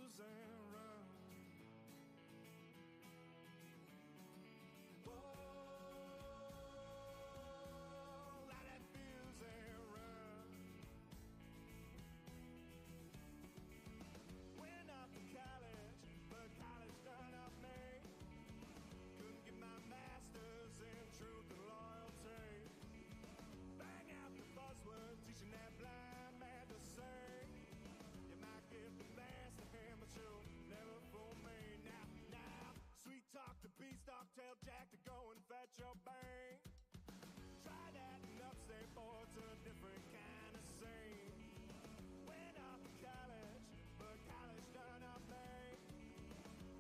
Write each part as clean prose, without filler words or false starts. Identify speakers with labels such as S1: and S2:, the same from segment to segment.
S1: fuse and run. Whoa, light that fuse and run. Went off to college, but college done up me. Couldn't get my master's in truth and loyalty. Bang out the buzzword, teaching that blind man to sing. You might get the best of him, but you'll never fool me. Now, sweet talk the beanstalk, tell Jack to go and fetch your bank. Try that in upstate, boy, it's a different kind of scene. Went off to college, but college done up me.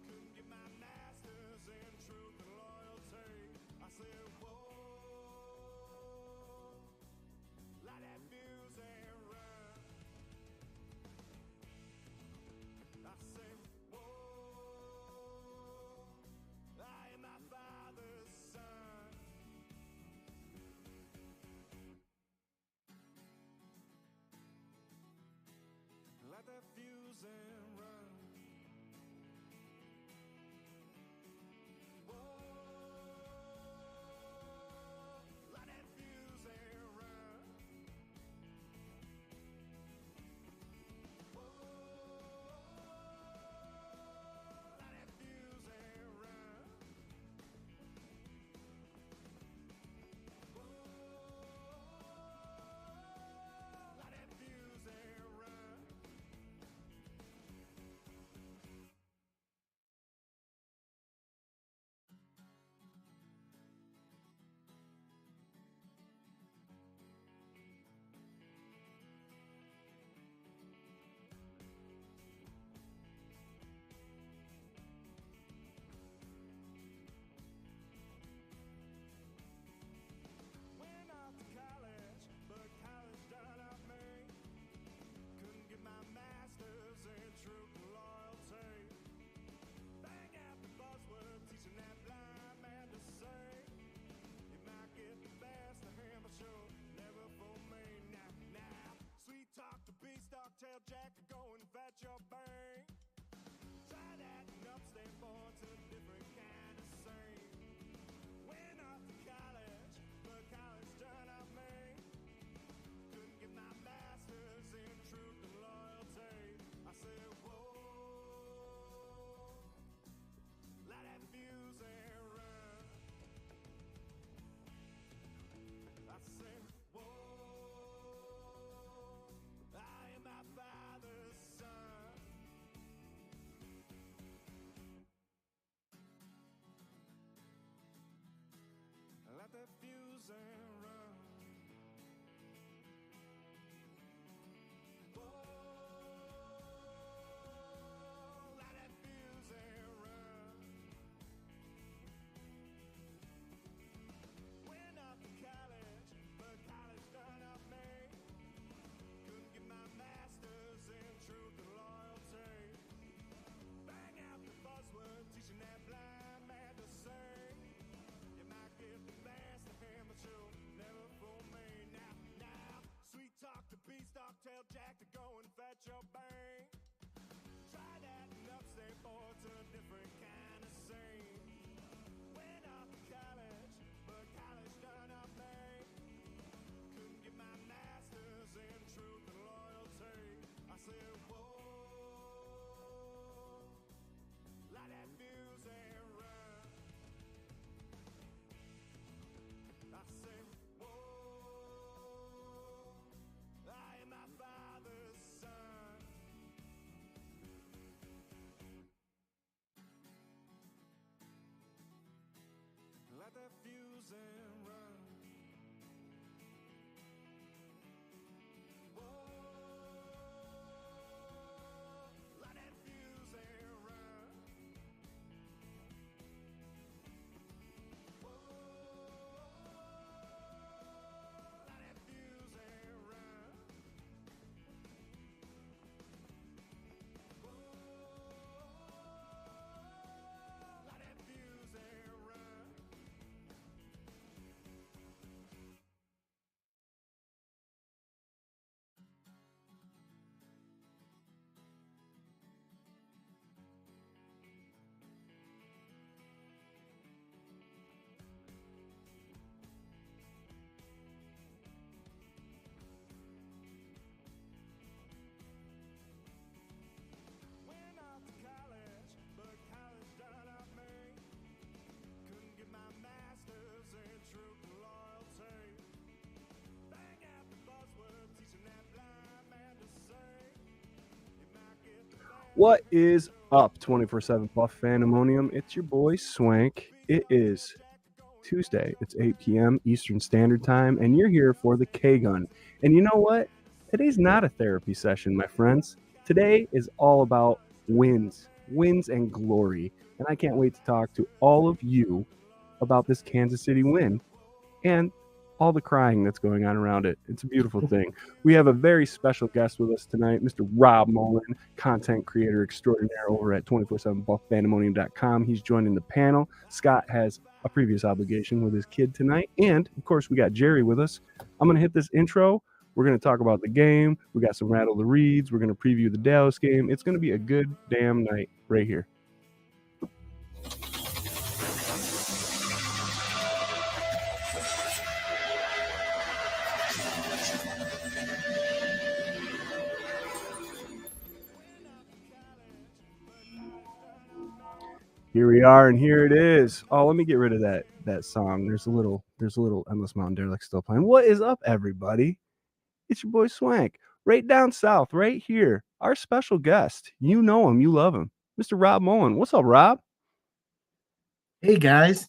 S1: Couldn't get my master's in truth and loyalty. I said, whoa, light that fuse and run. I say, whoa, I am my father's son. Light that fuse and run. Whoa, light that fuse and run. Whoa, light that fuse and run. Whoa, light that fuse and run. Went off to college, but college done up me. Couldn't get my master's in truth and loyalty. Bang out the buzzword, teaching that blind man to sing. You might get the best of him, but you'll never fool me. Now, sweet talk the beanstalk, tell Jack to go and fetch your bank. Try that in upstate, boy, it's a different kind of scene. Went off to college, but college done up me. Couldn't get my master's in truth and loyalty. I said, whoa, light that fuse and run. I said, whoa, I am my father's son. Light that fuse and run. Whoa, light that fuse and run. Went off to college, but college done up me. Couldn't get my master's in truth and loyalty. Bang out the buzzword, teaching that blind man to sing. You might get the best of him, but you'll never fool me. Now, sweet talk the beanstalk, tell Jack to go and fetch your bank. Try that in upstate, boy, it's a different kind of scene. Went off to college, but college done up me. Couldn't get my master's in truth and loyalty. I said, whoa, light that fuse and run. I say, whoa, I am my father's son. Light that fuse and run. Whoa, light that fuse and run. Whoa, light that fuse and run. Whoa, light that fuse and run.
S2: What is up, 24/7 Buff Fandemonium? It's your boy Swank. It is Tuesday. It's 8 p.m. Eastern Standard Time, and you're here for the K-Gun. And you know what? Today's not a therapy session, my friends. Today is all about wins and glory. And I can't wait to talk to all of you about this Kansas City win and all the crying that's going on around it. It's a beautiful thing. We have a very special guest with us tonight, Mr. Rob Mullen, content creator extraordinaire over at 247buffpandemonium.com. He's joining the panel. Scott has a previous obligation with his kid tonight. And, of course, we got Jerry with us. I'm going to hit this intro. We're going to talk about the game. We got some rattle the reads. We're going to preview the Dallas game. It's going to be a good damn night right here. Here we are, and here it is. Oh, let me get rid of that song. There's a little Endless Mountain Derelict still playing. What is up, everybody? It's your boy Swank, right down south, right here. Our special guest. You know him, you love him, Mr. Rob Mullen. What's up, Rob?
S3: Hey guys,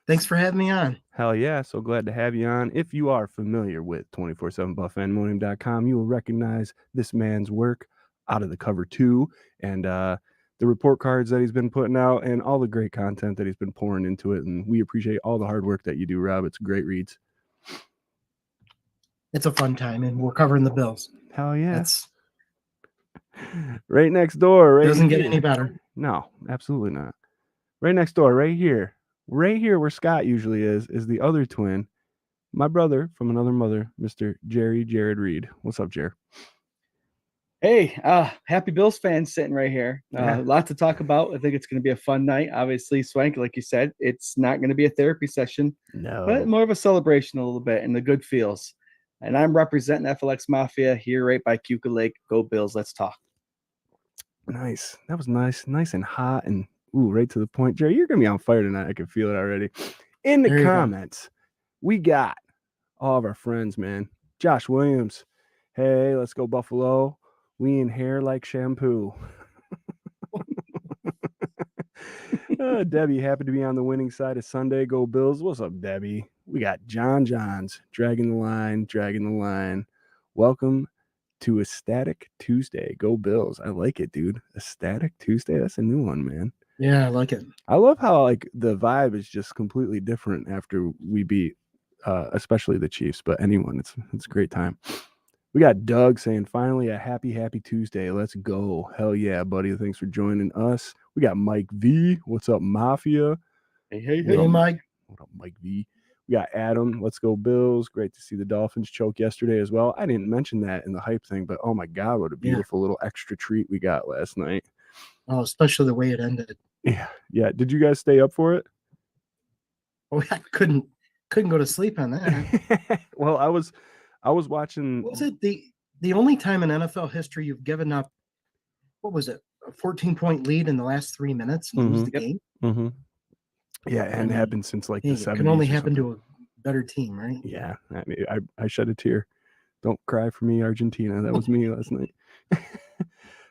S3: thanks for having me on.
S2: Hell yeah, so glad to have you on. If you are familiar with 247buffandmonium.com, you will recognize this man's work out of the cover 2 and the report cards that he's been putting out and all the great content that he's been pouring into it. And we appreciate all the hard work that you do, Rob. It's great reads.
S3: It's a fun time, and we're covering the Bills.
S2: Hell yeah.
S3: That's
S2: right next door. Right
S3: doesn't
S2: here.
S3: get any better.
S2: No, absolutely not. Right next door, right here where Scott usually is the other twin, my brother from another mother, Mr. Jarrod Reed. What's up, Jer?
S4: Hey, happy Bills fans sitting right here. A lot to talk about. I think it's going to be a fun night. Obviously, Swank, like you said, it's not going to be a therapy session, but more of a celebration a little bit and the good feels. And I'm representing FLX Mafia here right by Cuca Lake. Go Bills, let's talk.
S2: Nice. That was nice and hot and right to the point. Jerry, you're going to be on fire tonight. I can feel it already. In the comments, we got all of our friends, man. Josh Williams. Hey, let's go Buffalo. We in hair like shampoo. Debbie, happy to be on the winning side of Sunday. Go Bills. What's up, Debbie? We got Johns dragging the line. Welcome to Ecstatic Tuesday. Go Bills. I like it, dude. Ecstatic Tuesday. That's a new one, man.
S3: Yeah, I like it.
S2: I love how like the vibe is just completely different after we beat especially the Chiefs, but anyone, it's a great time. We got Doug saying, finally a happy Tuesday. Let's go. Hell yeah, buddy. Thanks for joining us. We got Mike V. What's up, Mafia?
S3: Hey, Mike.
S2: What up, Mike V? We got Adam. Let's go, Bills. Great to see the Dolphins choke yesterday as well. I didn't mention that in the hype thing, but oh my God, what a beautiful little extra treat we got last night.
S3: Oh, especially the way it ended.
S2: Yeah. Did you guys stay up for it?
S3: Oh, I couldn't go to sleep on that.
S2: Well, I was watching.
S3: Was it the only time in NFL history you've given up? What was it? A 14-point lead in the last 3 minutes and lose the game?
S2: Mm-hmm. Yeah, it hadn't happened since like the 70s.
S3: It can only happen to a better team, right?
S2: Yeah, I shed a tear. Don't cry for me, Argentina. That was me last night.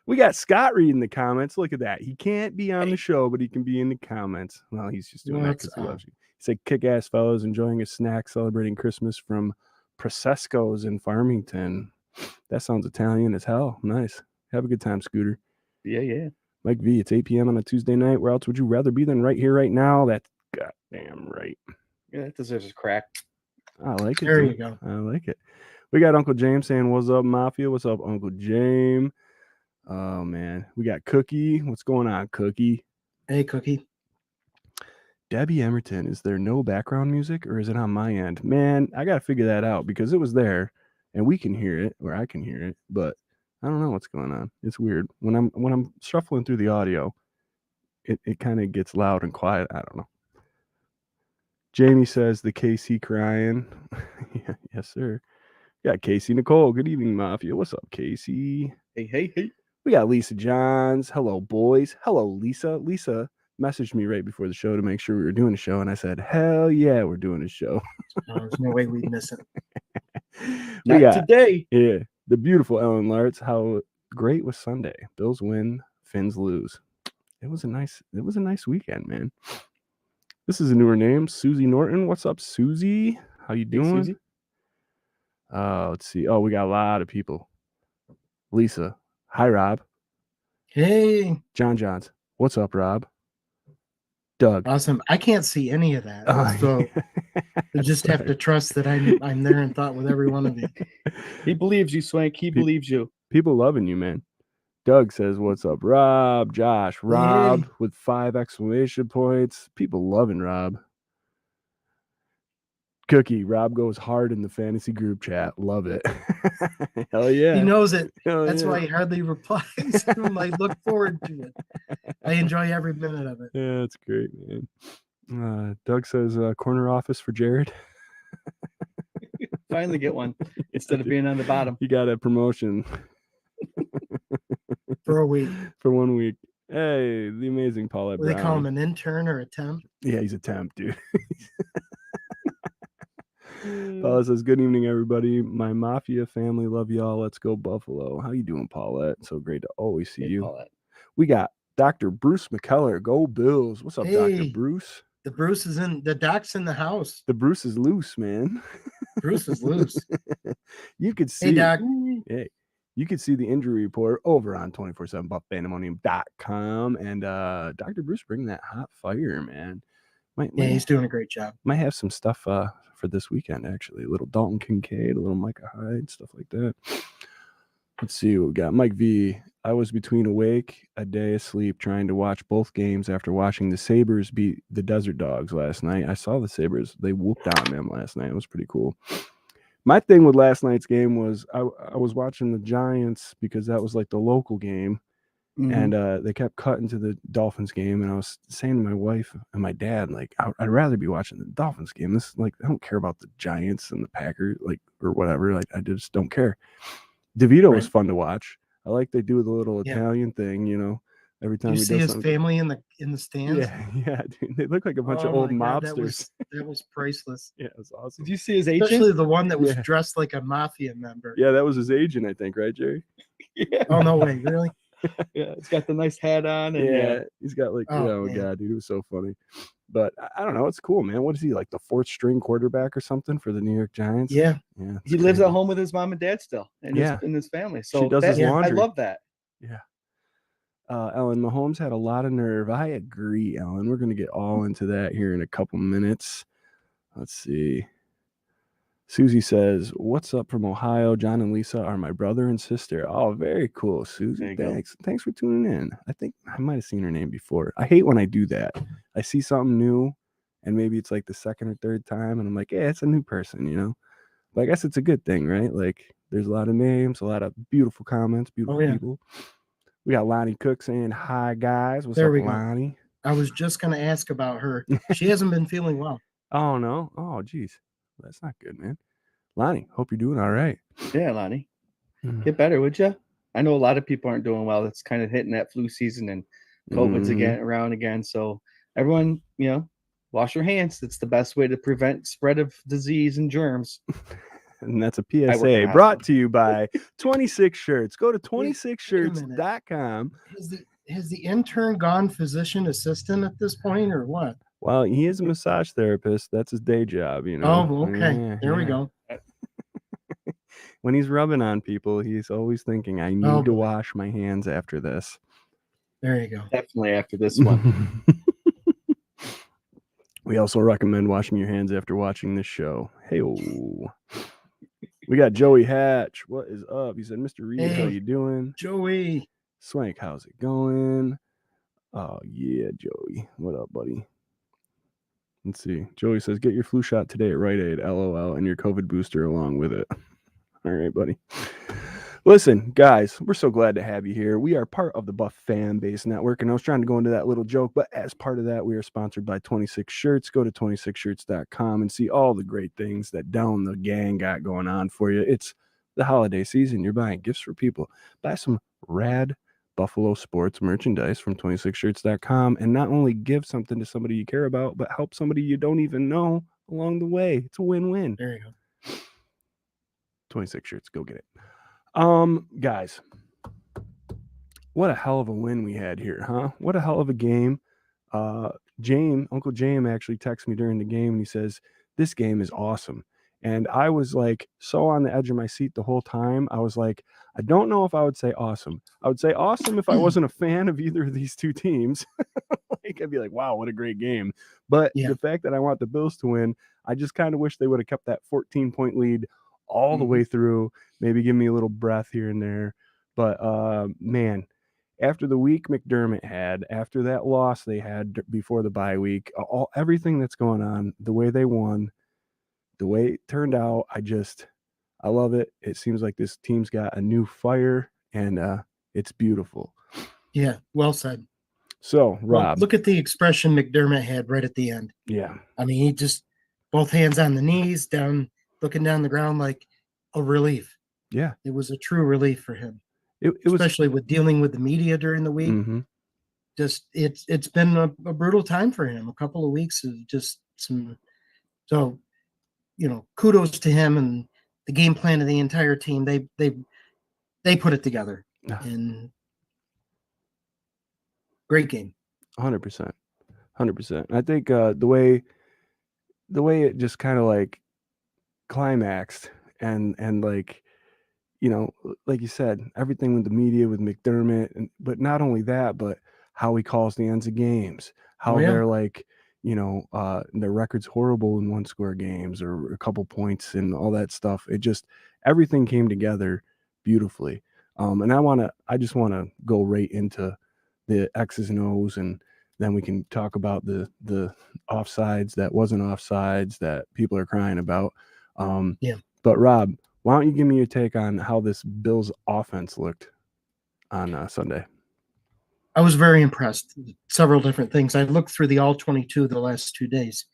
S2: We got Scott reading the comments. Look at that. He can't be on the show, but he can be in the comments. Well, he's just doing that because he loves you. He said, kick-ass fellows enjoying a snack celebrating Christmas from Prosecco's in Farmington. That sounds Italian as hell. Nice. Have a good time, Scooter.
S4: Yeah.
S2: Mike V, it's 8 p.m. on a Tuesday night. Where else would you rather be than right here, right now? That's goddamn right.
S4: Yeah, that deserves a crack.
S2: I like it.
S3: There you go.
S2: I like it. We got Uncle James saying, what's up, Mafia? What's up, Uncle James? Oh, man. We got Cookie. What's going on, Cookie?
S3: Hey, Cookie.
S2: Debbie Emerton, is there no background music or is it on my end? Man, I got to figure that out because it was there and we can hear it or I can hear it, but I don't know what's going on. It's weird. When I'm shuffling through the audio, it kind of gets loud and quiet. I don't know. Jamie says the KC crying. Yeah, yes, sir. We got Casey Nicole. Good evening, Mafia. What's up, Casey?
S4: Hey.
S2: We got Lisa Johns. Hello, boys. Hello, Lisa. Lisa messaged me right before the show to make sure we were doing a show, and I said, hell yeah, we're doing a show.
S3: There's no way we'd miss it.
S4: Not today.
S2: Yeah, the beautiful Ellen Lartz. How great was Sunday. Bills win, Fins lose. It was a nice weekend, man. This is a newer name, Susie Norton. What's up, Susie? How you doing?
S4: Susie.
S2: Let's see. Oh, we got a lot of people. Lisa. Hi, Rob.
S3: Hey.
S2: John Johns. What's up, Rob? Doug.
S3: Awesome. I can't see any of that. So you just have to trust that I'm there in thought with every one of you.
S4: He believes you, Swank. He believes you.
S2: People loving you, man. Doug says, what's up, Rob? Josh, Rob with 5 exclamation points. People loving Rob. Cookie, Rob goes hard in the fantasy group chat. Love it. Hell yeah.
S3: He knows it.
S2: Hell
S3: That's
S2: yeah.
S3: why he hardly replies. I look forward to it. I enjoy every minute of it.
S2: Yeah, that's great, man. Doug says, corner office for Jarrod.
S4: Finally get one instead of being on the bottom.
S2: You got a promotion.
S3: For a week.
S2: For 1 week. Hey, the amazing Paulette Brown.
S3: They call him an intern or a temp?
S2: Yeah, he's a temp, dude. Paulette says, good evening, everybody. My Mafia family, love y'all. Let's go Buffalo. How you doing, Paulette? So great to always see you.
S4: Paulette.
S2: We got Dr. Bruce McKellar. Go Bills. What's up, Dr. Bruce?
S3: The Bruce is in, the doc's in the house.
S2: The Bruce is loose, man.
S3: Bruce is loose.
S2: You could see.
S3: Hey, Doc.
S2: Hey, you could see the injury report over on 247buffpandemonium.com. And Dr. Bruce bringing that hot fire, man.
S3: He's doing a great job.
S2: Might have some stuff for this weekend, actually. A little Dalton Kincaid, a little Micah Hyde, stuff like that. Let's see what we got. Mike V. I was between awake, a day asleep, trying to watch both games after watching the Sabres beat the Desert Dogs last night. I saw the Sabres. They whooped on them last night. It was pretty cool. My thing with last night's game was I was watching the Giants because that was like the local game. Mm-hmm. And they kept cutting to the Dolphins game. And I was saying to my wife and my dad, like, I'd rather be watching the Dolphins game. This, like, I don't care about the Giants and the Packers, like, or whatever. Like, I just don't care. DeVito was fun to watch. I like they do the little Italian thing, you know, every time.
S3: You see his family in the stands?
S2: Yeah, dude. They look like a bunch of old mobsters.
S3: That was priceless.
S2: Yeah, it was awesome.
S4: Did you see his agent?
S3: Especially the one that was dressed like a mafia member.
S2: Yeah, that was his agent, I think, right, Jerry?
S4: Yeah.
S3: Oh, no way, really?
S4: Yeah, he's got the nice hat on. And
S2: he's got like, oh God, dude, it was so funny. But I don't know, it's cool, man. What is he, like the 4th string quarterback or something for the New York Giants?
S3: Yeah.
S4: He lives at home with his mom and dad still, and his family. So
S2: she does his laundry.
S4: I love that.
S2: Yeah. Ellen, Mahomes had a lot of nerve. I agree, Ellen. We're going to get all into that here in a couple minutes. Let's see. Susie says, what's up from Ohio? John and Lisa are my brother and sister. Oh, very cool, Susie. Thanks for tuning in. I think I might have seen her name before. I hate when I do that. I see something new, and maybe it's like the 2nd or 3rd time, and I'm like, yeah, it's a new person, you know? But I guess it's a good thing, right? Like, there's a lot of names, a lot of beautiful comments, beautiful people. We got Lonnie Cook saying, hi, guys. What's up, Lonnie?
S3: I was just going to ask about her. She hasn't been feeling well.
S2: Oh, no? Oh, geez. That's not good, man. Lonnie, hope you're doing all right.
S4: Yeah, Lonnie. Get better, would you? I know a lot of people aren't doing well. It's kind of hitting that flu season and COVID's around again. So everyone, wash your hands. That's the best way to prevent spread of disease and germs.
S2: And that's a PSA brought to you by 26 Shirts. Go to 26shirts.com.
S3: Has the intern gone physician assistant at this point or what?
S2: Well, he is a massage therapist. That's his day job, you know.
S3: Oh, okay. There we go.
S2: When he's rubbing on people, he's always thinking, I need to wash my hands after this.
S3: There you go.
S4: Definitely after this one.
S2: We also recommend washing your hands after watching this show. Hey-o. We got Joey Hatch. What is up? He said, Mr. Reed, how you doing?
S3: Joey.
S2: Swank, how's it going? Oh, yeah, Joey. What up, buddy? Let's see. Joey says, get your flu shot today at Rite Aid, LOL, and your COVID booster along with it. All right, buddy. Listen, guys, we're so glad to have you here. We are part of the Buff Fan Base Network, and I was trying to go into that little joke, but as part of that, we are sponsored by 26 Shirts. Go to 26shirts.com and see all the great things that Down the Gang got going on for you. It's the holiday season. You're buying gifts for people. Buy some rad Buffalo sports merchandise from 26shirts.com and not only give something to somebody you care about, but help somebody you don't even know along the way. It's a win-win.
S3: There you go.
S2: 26 Shirts, go get it. Guys, what a hell of a win we had here, huh? What a hell of a game. Uncle James actually texted me during the game and he says, "This game is awesome." And I was like so on the edge of my seat the whole time. I was like, I don't know if I would say awesome. I would say awesome if I wasn't a fan of either of these two teams. Like, I'd be like, wow, what a great game. But
S3: Yeah.
S2: the fact that I want the Bills to win, I just kind of wish they would have kept that 14-point lead all the way through, maybe give me a little breath here and there. But man, after the week McDermott had, after that loss they had before the bye week, everything that's going on, the way they won, the way it turned out, I love it. It seems like this team's got a new fire, and it's beautiful.
S3: Yeah, well said.
S2: So, Rob,
S3: look at the expression McDermott had right at the end.
S2: Yeah.
S3: I mean, he just both hands on the knees, down, looking down the ground like a relief.
S2: Yeah.
S3: It was a true relief for him.
S2: Especially
S3: with dealing with the media during the week.
S2: Mm-hmm.
S3: Just it's been a brutal time for him. A couple of weeks of just some. So, kudos to him and the game plan of the entire team. They put it together. And great game.
S2: 100%. I think the way it just kind of like climaxed and like, like you said, everything with the media with McDermott, but not only that, but how he calls the ends of games, how they're like, their record's horrible in 1-score games or a couple points and all that stuff. It just, everything came together beautifully. And I just want to go right into the X's and O's, and then we can talk about the offsides that wasn't offsides that people are crying about. But Rob, why don't you give me your take on how this Bills offense looked on Sunday?
S3: I was very impressed. Several different things. I looked through the all 22 the last 2 days,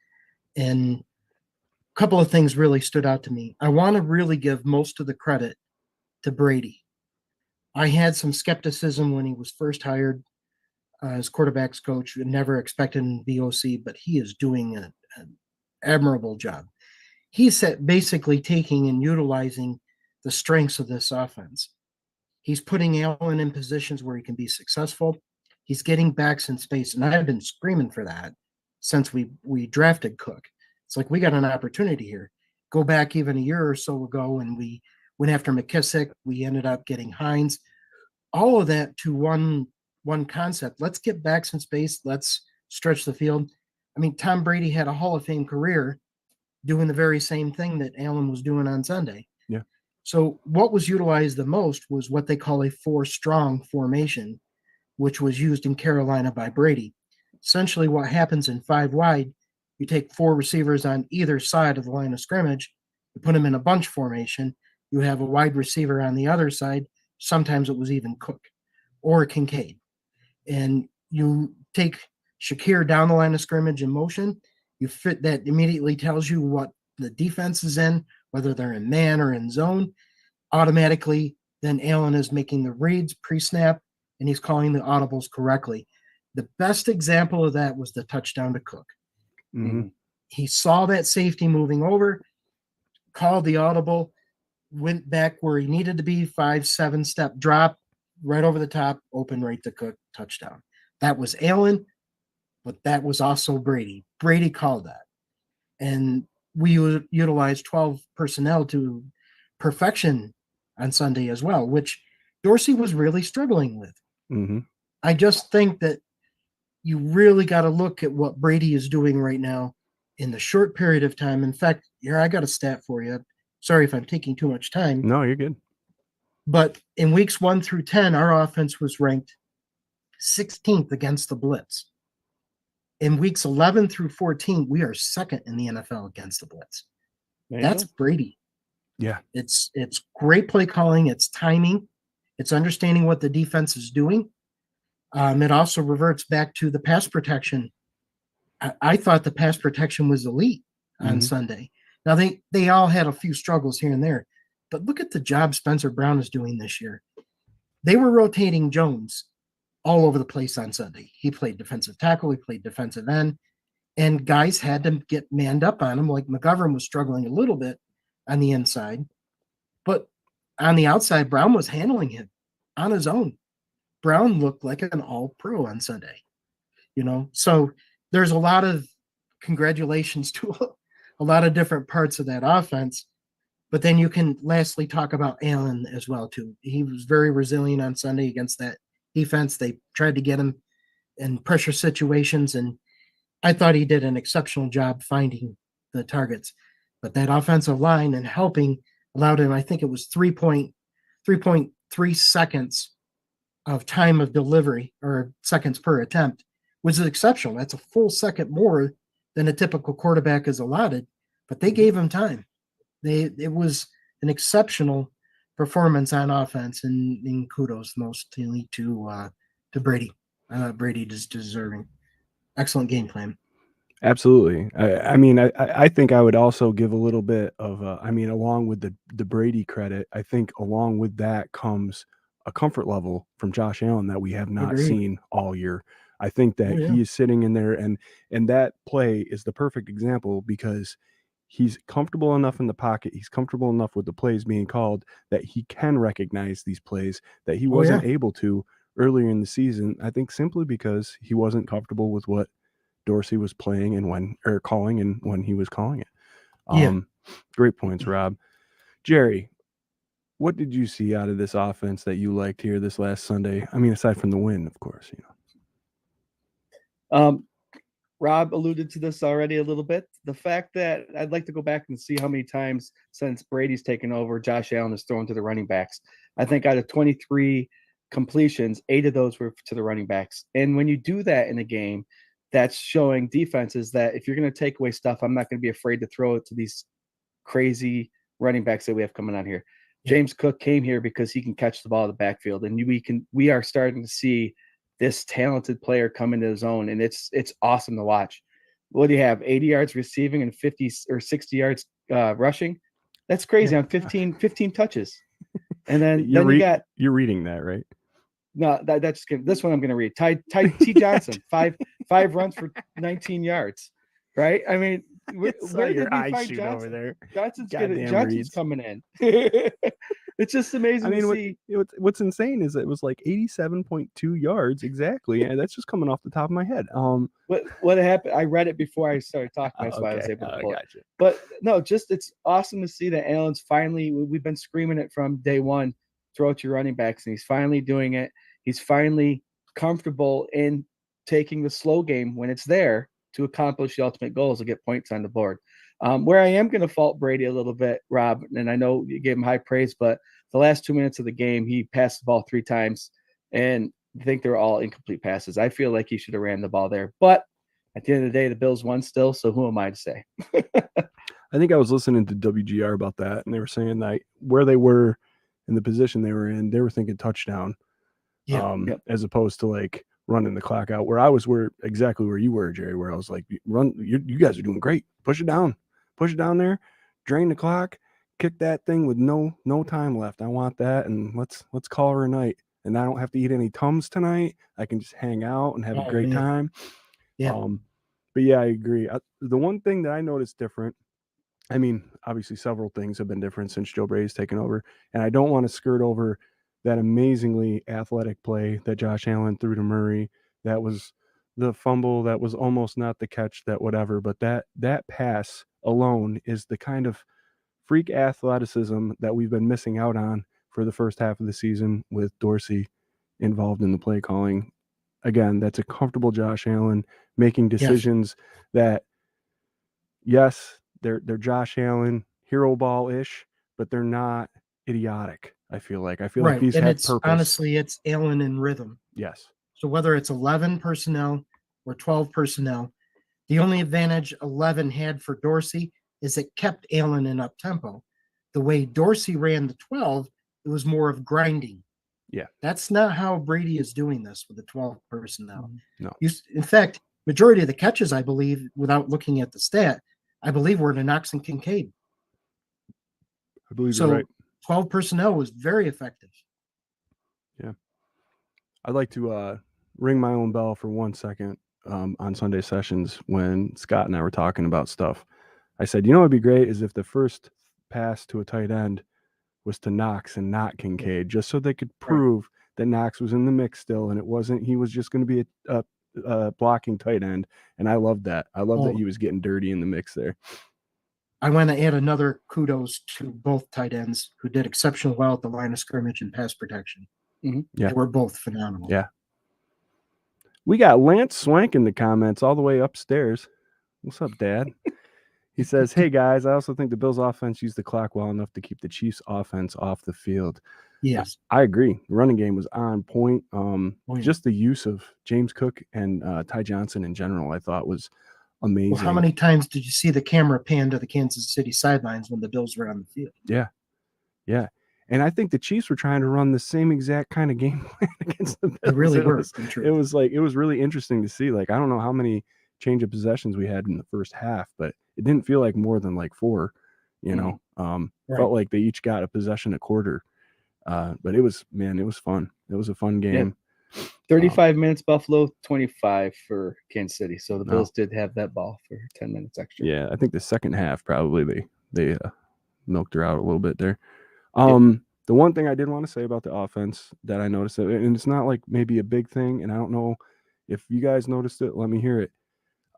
S3: and a couple of things really stood out to me. I want to really give most of the credit to Brady. I had some skepticism when he was first hired as quarterbacks coach. Never expected him to be OC, but he is doing an admirable job. He's basically taking and utilizing the strengths of this offense. He's putting Allen in positions where he can be successful. He's getting backs in space, and I've been screaming for that since we drafted Cook. It's like we got an opportunity here. Go back even a year or so ago, and we went after McKissick. We ended up getting Hines. All of that to one concept. Let's get backs in space. Let's stretch the field. I mean, Tom Brady had a Hall of Fame career doing the very same thing that Allen was doing on Sunday.
S2: Yeah.
S3: So what was utilized the most was what they call a 4-strong formation, which was used in Carolina by Brady. Essentially what happens in 5 wide, you take 4 receivers on either side of the line of scrimmage, you put them in a bunch formation, you have a wide receiver on the other side. Sometimes it was even Cook or Kincaid. And you take Shakir down the line of scrimmage in motion, you fit that, immediately tells you what the defense is in, whether they're in man or in zone. Automatically, then Allen is making the reads pre-snap, and he's calling the audibles correctly. The best example of that was the touchdown to Cook.
S2: Mm-hmm.
S3: He saw that safety moving over, called the audible, went back where he needed to be, 5-7 step drop, right over the top, open right to Cook, touchdown. That was Allen, but that was also Brady. Brady called that. And we utilized 12 personnel to perfection on Sunday as well, which Dorsey was really struggling with.
S2: Mm-hmm.
S3: I just think that you really got to look at what Brady is doing right now in the short period of time. In fact, here, I got a stat for you. Sorry if I'm taking too much time.
S2: No, you're good.
S3: But in weeks 1 through 10, our offense was ranked 16th against the blitz. In weeks 11 through 14, we are second in the NFL against the blitz. That's Brady.
S2: Yeah.
S3: It's great play calling. It's timing. It's understanding what the defense is doing. It also reverts back to the pass protection. I thought the pass protection was elite on Sunday. Now, they all had a few struggles here and there, but look at the job Spencer Brown is doing this year. They were rotating Jones all over the place on Sunday. He played defensive tackle. He played defensive end. And guys had to get manned up on him. Like McGovern was struggling a little bit on the inside. But on the outside, Brown was handling him on his own. Brown looked like an all-pro on Sunday. So there's a lot of congratulations to a lot of different parts of that offense. But then you can lastly talk about Allen as well, too. He was very resilient on Sunday against that defense. They tried to get him in pressure situations, and I thought he did an exceptional job finding the targets. But that offensive line and helping allowed him, I think it was 3.3 seconds of time of delivery, or seconds per attempt, was exceptional. That's a full second more than a typical quarterback is allotted, but they gave him time. It was an exceptional performance on offense, and kudos mostly to Brady. Brady is deserving. Excellent game plan.
S2: Absolutely. I think I would also give a little bit of, along with the Brady credit, I think along with that comes a comfort level from Josh Allen that we have not
S3: Agreed.
S2: seen all year. I think that he is sitting in there, and that play is the perfect example because he's comfortable enough in the pocket. He's comfortable enough with the plays being called that he can recognize these plays that he wasn't able to earlier in the season. I think simply because he wasn't comfortable with what Dorsey was playing and calling and when he was calling it. Great points, Rob. Jerry, what did you see out of this offense that you liked here this last Sunday? I mean, aside from the win, of course,
S4: Rob alluded to this already a little bit. The fact that I'd like to go back and see how many times since Brady's taken over, Josh Allen has thrown to the running backs. I think out of 23 completions, 8 of those were to the running backs. And when you do that in a game, that's showing defenses that if you're going to take away stuff, I'm not going to be afraid to throw it to these crazy running backs that we have coming on here. James Cook came here because he can catch the ball in the backfield, and we are starting to see this talented player come into his own, and it's awesome to watch. What do you have? 80 yards receiving and 50 or 60 yards rushing? That's crazy on 15 touches. And then
S2: you're reading that, right?
S4: No, that's this one I'm going to read. Ty T. Johnson, five runs for 19 yards. Right? I mean, where did we find Johnson? Over there? Johnson's coming in. It's just amazing to see.
S2: What's insane is it was like 87.2 yards exactly, and that's just coming off the top of my head.
S4: What happened? I read it before I started talking. That's why I was able to pull it. But no, it's awesome to see that Allen's finally. We've been screaming it from day one. Throw out your running backs, and he's finally doing it. He's finally comfortable in taking the slow game when it's there to accomplish the ultimate goals to get points on the board. Where I am going to fault Brady a little bit, Rob, and I know you gave him high praise, but the last 2 minutes of the game, he passed the ball 3 times, and I think they're all incomplete passes. I feel like he should have ran the ball there. But at the end of the day, the Bills won still, so who am I to say?
S2: I think I was listening to WGR about that, and they were saying that where they were in the position they were in, they were thinking touchdown, as opposed to like running the clock out. Where I was exactly where you were, Jerry, where I was like, run, you guys are doing great. Push it down there, drain the clock, kick that thing with no time left. I want that, and let's call her a night. And I don't have to eat any Tums tonight. I can just hang out and have a great time. But yeah, I agree. The one thing that I noticed different, I mean, obviously several things have been different since Joe Brady's taken over, and I don't want to skirt over that amazingly athletic play that Josh Allen threw to Murray. That was the fumble. That was almost not the catch, that whatever. But that pass alone is the kind of freak athleticism that we've been missing out on for the first half of the season with Dorsey involved in the play calling. Again, that's a comfortable Josh Allen making decisions that, yes, they're Josh Allen hero ball-ish, but they're not idiotic. I feel like these have purpose.
S3: Honestly, it's Allen in rhythm.
S2: Yes.
S3: So whether it's 11 personnel or 12 personnel, the only advantage 11 had for Dorsey is it kept Allen in up tempo. The way Dorsey ran the 12, it was more of grinding.
S2: Yeah.
S3: That's not how Brady is doing this with the 12 personnel.
S2: No.
S3: In fact, majority of the catches, I believe, without looking at the stat, I believe were to Knox and Kincaid.
S2: I believe you're right.
S3: 12 personnel was very effective.
S2: Yeah. I'd like to ring my own bell for 1 second on Sunday sessions when Scott and I were talking about stuff. I said, what would be great is if the first pass to a tight end was to Knox and not Kincaid, just so they could prove that Knox was in the mix still, and he was just going to be a blocking tight end, and I loved that. I loved that he was getting dirty in the mix there.
S3: I want to add another kudos to both tight ends who did exceptionally well at the line of scrimmage and pass protection.
S4: Mm-hmm.
S2: Yeah.
S3: They were both phenomenal.
S2: Yeah. We got Lance Swank in the comments all the way upstairs. What's up, Dad? He says, hey, guys, I also think the Bills' offense used the clock well enough to keep the Chiefs' offense off the field.
S3: Yes.
S2: I agree. The running game was on point.
S3: Yeah.
S2: Just the use of James Cook and Ty Johnson in general, I thought was amazing.
S3: Well, how many times did you see the camera pan to the Kansas City sidelines when the Bills were on the field?
S2: Yeah. Yeah. And I think the Chiefs were trying to run the same exact kind of game plan against the Bills.
S3: They really were.
S2: It was really interesting to see. Like, I don't know how many change of possessions we had in the first half, but it didn't feel like more than like 4,
S3: Right.
S2: Felt like they each got a possession a quarter. But it was fun. It was a fun game.
S4: Yeah. 35 minutes Buffalo, 25 for Kansas City. So the Bills did have that ball for 10 minutes extra.
S2: Yeah, I think the second half probably they milked her out a little bit there. The one thing I did want to say about the offense that I noticed, and it's not like maybe a big thing, and I don't know if you guys noticed it, let me hear it.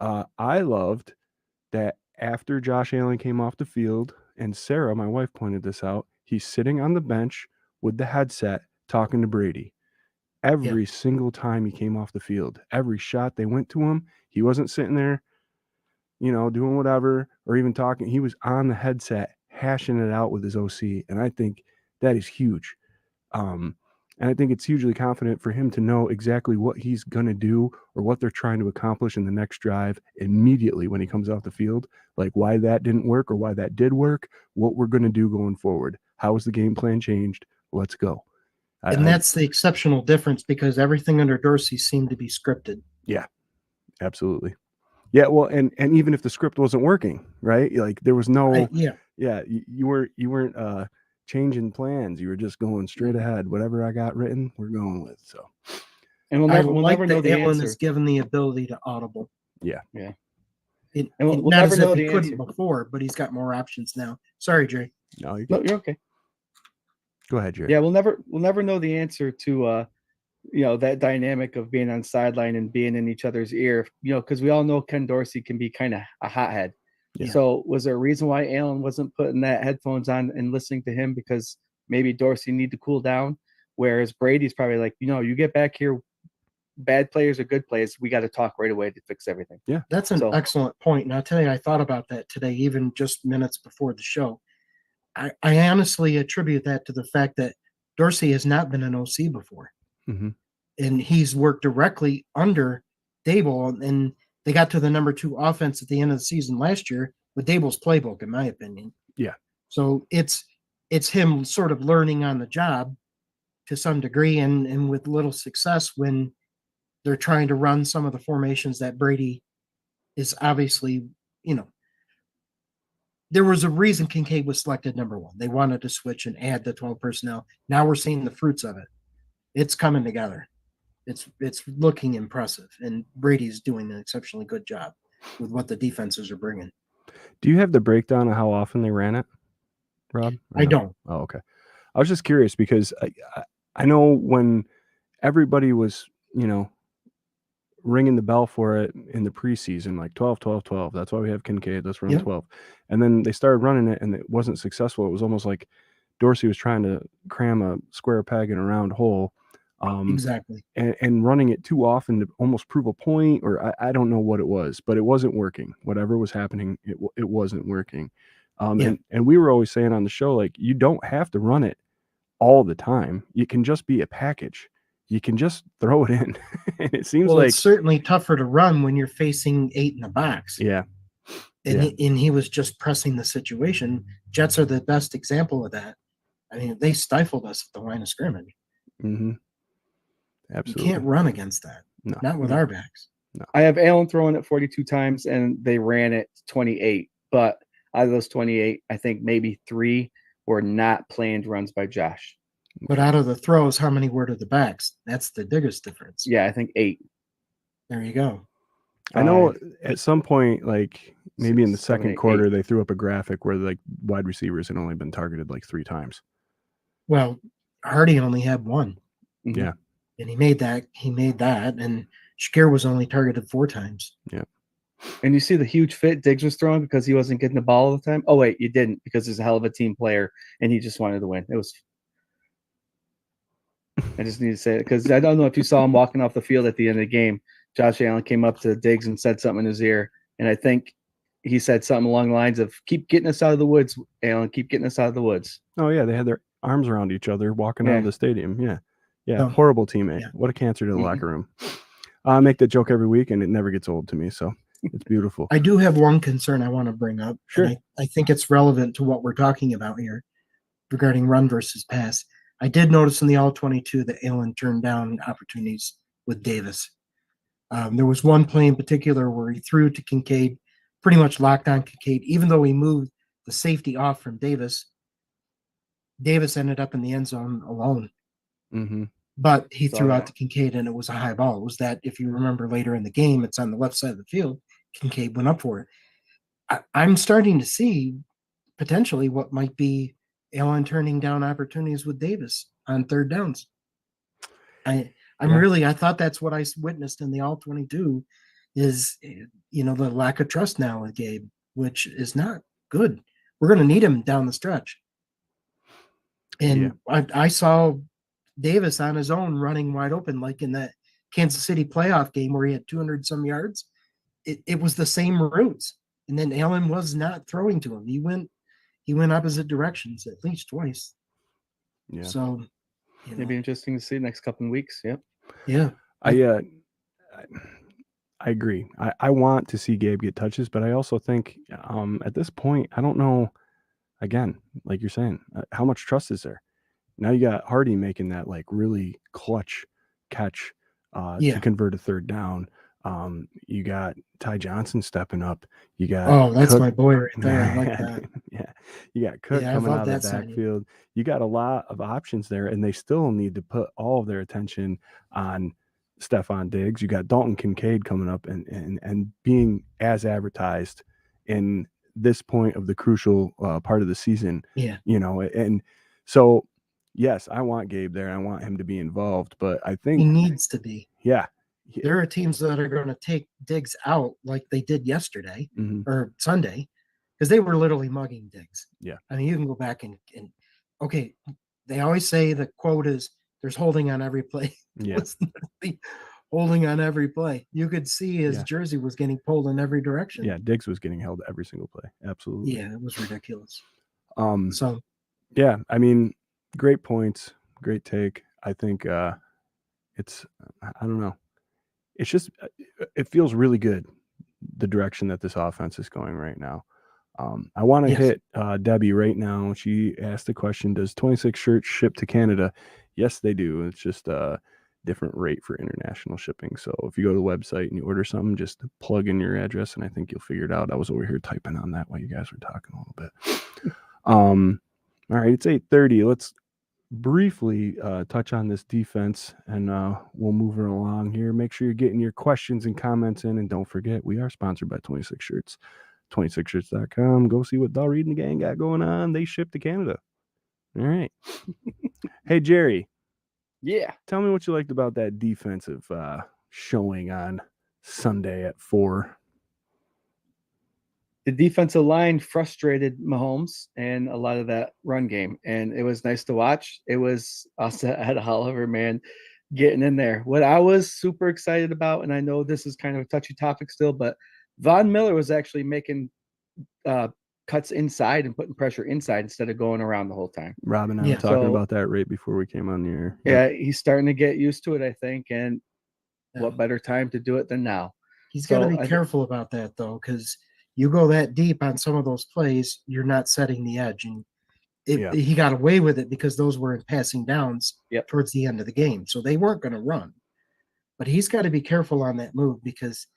S2: I loved that after Josh Allen came off the field, and Sarah, my wife, pointed this out, he's sitting on the bench with the headset talking to Brady. Every single time he came off the field, every shot they went to him, he wasn't sitting there, doing whatever or even talking. He was on the headset hashing it out with his OC, and I think that is huge. And I think it's hugely confident for him to know exactly what he's going to do or what they're trying to accomplish in the next drive immediately when he comes off the field, like why that didn't work or why that did work, what we're going to do going forward. How is the game plan changed? Let's go.
S3: And that's the exceptional difference because everything under Dorsey seemed to be scripted.
S2: Yeah, absolutely. Yeah, well, and even if the script wasn't working, right? Like there was no, you weren't changing plans. You were just going straight ahead. Whatever I got written, we're going with. So,
S3: and we'll never know the answer. Is given the ability to audible.
S2: Yeah.
S3: And we'll never know the answer. Couldn't before, but he's got more options now. Sorry, Jay.
S2: No,
S4: you're okay.
S2: Go ahead, Jerry.
S4: Yeah, we'll never know the answer to that dynamic of being on sideline and being in each other's ear, because we all know Ken Dorsey can be kind of a hothead. Yeah. So was there a reason why Allen wasn't putting that headphones on and listening to him because maybe Dorsey need to cool down? Whereas Brady's probably like, you get back here, bad players or good players, we got to talk right away to fix everything.
S2: Yeah,
S3: that's an excellent point. And I'll tell you, I thought about that today, even just minutes before the show. I honestly attribute that to the fact that Dorsey has not been an OC before.
S2: Mm-hmm.
S3: And he's worked directly under Dable, and they got to the number 2 offense at the end of the season last year with Dable's playbook, in my opinion.
S2: Yeah.
S3: So it's him sort of learning on the job to some degree and with little success when they're trying to run some of the formations that Brady is obviously, there was a reason Kincaid was selected number 1. They wanted to switch and add the 12 personnel. Now we're seeing the fruits of it. It's coming together. It's looking impressive, and Brady's doing an exceptionally good job with what the defenses are bringing.
S2: Do you have the breakdown of how often they ran it, Rob?
S3: I don't.
S2: Oh, okay. I was just curious because I know when everybody was, ringing the bell for it in the preseason, like 12, 12, 12. That's why we have Kincaid. Let's run 12. And then they started running it, and it wasn't successful. It was almost like Dorsey was trying to cram a square peg in a round hole.
S3: Exactly.
S2: And running it too often to almost prove a point, or I don't know what it was, but it wasn't working. Whatever was happening, it wasn't working. And we were always saying on the show, like, you don't have to run it all the time. It can just be a package. You can just throw it in. And it seems like
S3: it's certainly tougher to run when you're facing 8 in the box.
S2: Yeah.
S3: And he was just pressing the situation. Jets are the best example of that. I mean, they stifled us at the line of scrimmage.
S2: Mm-hmm. Absolutely.
S3: You can't run against that.
S2: No.
S3: Not with our backs.
S2: No.
S4: I have Allen throwing it 42 times, and they ran it 28. But out of those 28, I think maybe 3 were not planned runs by Josh.
S3: But out of the throws, how many were to the backs? That's the biggest difference.
S4: Yeah, I think 8.
S3: There you go.
S2: I know at some point, like maybe in the
S4: 6,
S2: second
S4: 7, 8,
S2: quarter,
S4: 8.
S2: they threw up a graphic where like wide receivers had only been targeted like 3 times.
S3: Well, Hardy only had 1.
S2: Yeah.
S3: And he made that, and Shakir was only targeted 4 times.
S2: Yeah.
S4: And you see the huge fit Diggs was throwing because he wasn't getting the ball all the time. Oh wait, you didn't, because he's a hell of a team player and he just wanted to win. It was. I just need to say it because I don't know if you saw him walking off the field at the end of the game. Josh Allen came up to Diggs and said something in his ear, and I think he said something along the lines of, "Keep getting us out of the woods, Allen. Keep getting us out of the woods."
S2: Oh yeah, they had their arms around each other walking out of the stadium. Yeah. Yeah.
S3: Oh,
S2: Horrible teammate.
S3: yeah.
S2: What a cancer to the locker room. I make that joke every week and it never gets old to me. So it's beautiful.
S3: I do have one concern I want to bring up.
S2: Sure.
S3: I think it's relevant to what we're talking about here regarding run versus pass. I did notice in the All-22 that Allen turned down opportunities with Davis. There was one play in particular where he threw to Kincaid, pretty much locked on Kincaid, even though he moved the safety off from Davis. Davis ended up in the end zone alone.
S2: Mm-hmm.
S3: But he threw out to Kincaid, and it was a high ball. It was that, if you remember later in the game, it's on the left side of the field. Kincaid went up for it. I'm starting to see potentially what might be Allen turning down opportunities with Davis on third downs. I thought that's what I witnessed in the All-22 is, the lack of trust now with Gabe, which is not good. We're going to need him down the stretch. And I saw Davis on his own running wide open, like in that Kansas City playoff game where he had 200 some yards. It was the same routes. And then Allen was not throwing to him. He went opposite directions at least twice.
S2: Yeah.
S3: So
S4: it'd be interesting to see next couple of weeks. Yep.
S3: Yeah.
S2: I agree. I want to see Gabe get touches, but I also think at this point, I don't know, again, like you're saying, how much trust is there? Now you got Hardy making that like really clutch catch to convert a third down. You got Ty Johnson stepping up. You got
S3: that's
S2: Cook.
S3: My boy right there. I like that.
S2: Yeah. You got Cook coming out of the backfield. You got a lot of options there, and they still need to put all of their attention on Stephon Diggs. You got Dalton Kincaid coming up and being as advertised in this point of the crucial part of the season.
S3: Yeah.
S2: And so yes, I want Gabe there. I want him to be involved, but I think
S3: he needs to be.
S2: Yeah.
S3: There are teams that are going to take Diggs out like they did yesterday or Sunday, because they were literally mugging Diggs.
S2: Yeah.
S3: I mean, you can go back and okay, they always say the quote is there's holding on every play.
S2: Yeah.
S3: Holding on every play. You could see his jersey was getting pulled in every direction.
S2: Yeah, Diggs was getting held every single play. Absolutely.
S3: Yeah, it was ridiculous.
S2: So yeah, I mean, great points, great take. I think it's, I don't know. It's just, it feels really good, the direction that this offense is going right now. I want to hit Debbie right now. She asked the question, does 26 shirts ship to Canada? Yes, they do. It's just a different rate for international shipping. So if you go to the website and you order something, just plug in your address and I think you'll figure it out. I was over here typing on that while you guys were talking a little bit. All right, it's 8:30. Let's briefly touch on this defense and we'll move it along here. Make sure you're getting your questions and comments in, and don't forget we are sponsored by 26 shirts, 26shirts.com. Go see what Del Reed and the gang got going on. They ship to Canada. All right. Hey Jerry, tell me what you liked about that defensive showing on Sunday at 4.
S4: The defensive line frustrated Mahomes and a lot of that run game, and it was nice to watch. It was also at Oliver, man, getting in there. What I was super excited about, and I know this is kind of a touchy topic still, but Von Miller was actually making cuts inside and putting pressure inside instead of going around the whole time.
S2: Rob and I were talking about that right before we came on the air.
S4: Yeah, he's starting to get used to it, I think, and what better time to do it than now?
S3: He's got to be careful about that, though, because you go that deep on some of those plays, you're not setting the edge. And he got away with it because those were in passing downs towards the end of the game. So they weren't going to run. But he's got to be careful on that move because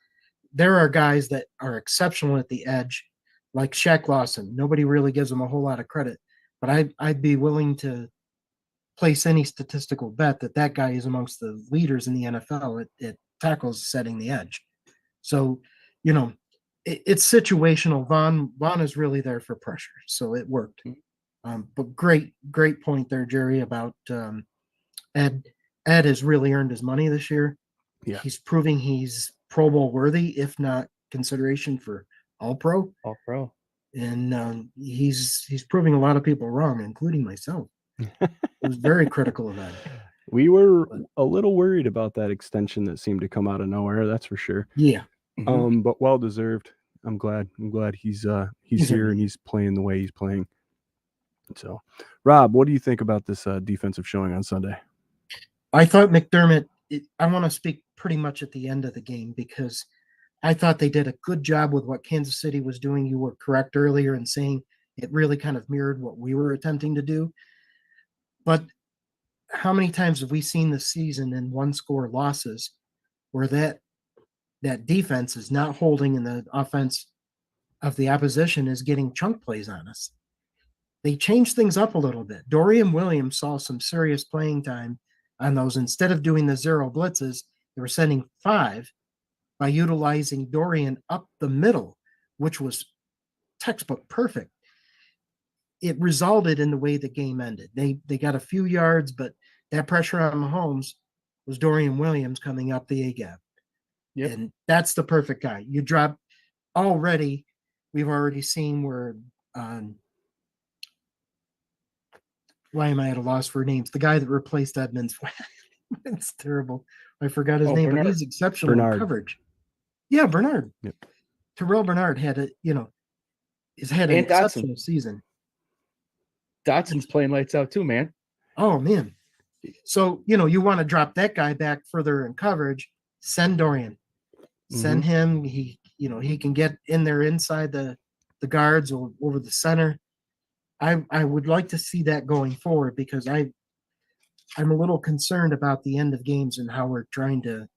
S3: there are guys that are exceptional at the edge, like Shaq Lawson. Nobody really gives him a whole lot of credit. But I'd be willing to place any statistical bet that guy is amongst the leaders in the NFL at tackles setting the edge. So, it's situational. Von is really there for pressure, so it worked. But great point there, Jerry, about Ed. Ed has really earned his money this year.
S2: Yeah.
S3: He's proving he's Pro Bowl worthy, if not consideration for All Pro.
S4: All pro.
S3: And he's proving a lot of people wrong, including myself. I was very critical of that.
S2: We were a little worried about that extension that seemed to come out of nowhere. That's for sure.
S3: Yeah.
S2: But well deserved. I'm glad he's here and he's playing the way he's playing. So, Rob, what do you think about this defensive showing on Sunday?
S3: I thought McDermott. I want to speak pretty much at the end of the game because I thought they did a good job with what Kansas City was doing. You were correct earlier in saying it really kind of mirrored what we were attempting to do. But how many times have we seen this season in one-score losses where that defense is not holding and the offense of the opposition is getting chunk plays on us? They changed things up a little bit. Dorian Williams saw some serious playing time on those. Instead of doing the 0 blitzes, they were sending 5 by utilizing Dorian up the middle, which was textbook perfect. It resulted in the way the game ended. They got a few yards, but that pressure on Mahomes was Dorian Williams coming up the A-gap.
S4: Yep.
S3: And that's the perfect guy. You drop already, we've already seen where why am I at a loss for names? The guy that replaced Edmonds. It's terrible. I forgot his name,
S4: Bernard.
S3: but he's exceptional in coverage. Yeah, Bernard.
S2: Yep.
S3: Terrell Bernard had has had an exceptional season.
S4: Dotson's playing lights out too, man.
S3: Oh man. So, you want to drop that guy back further in coverage, send Dorian. Send him. He can get in there inside the guards or over the center. I would like to see that going forward because I'm a little concerned about the end of games and how we're trying to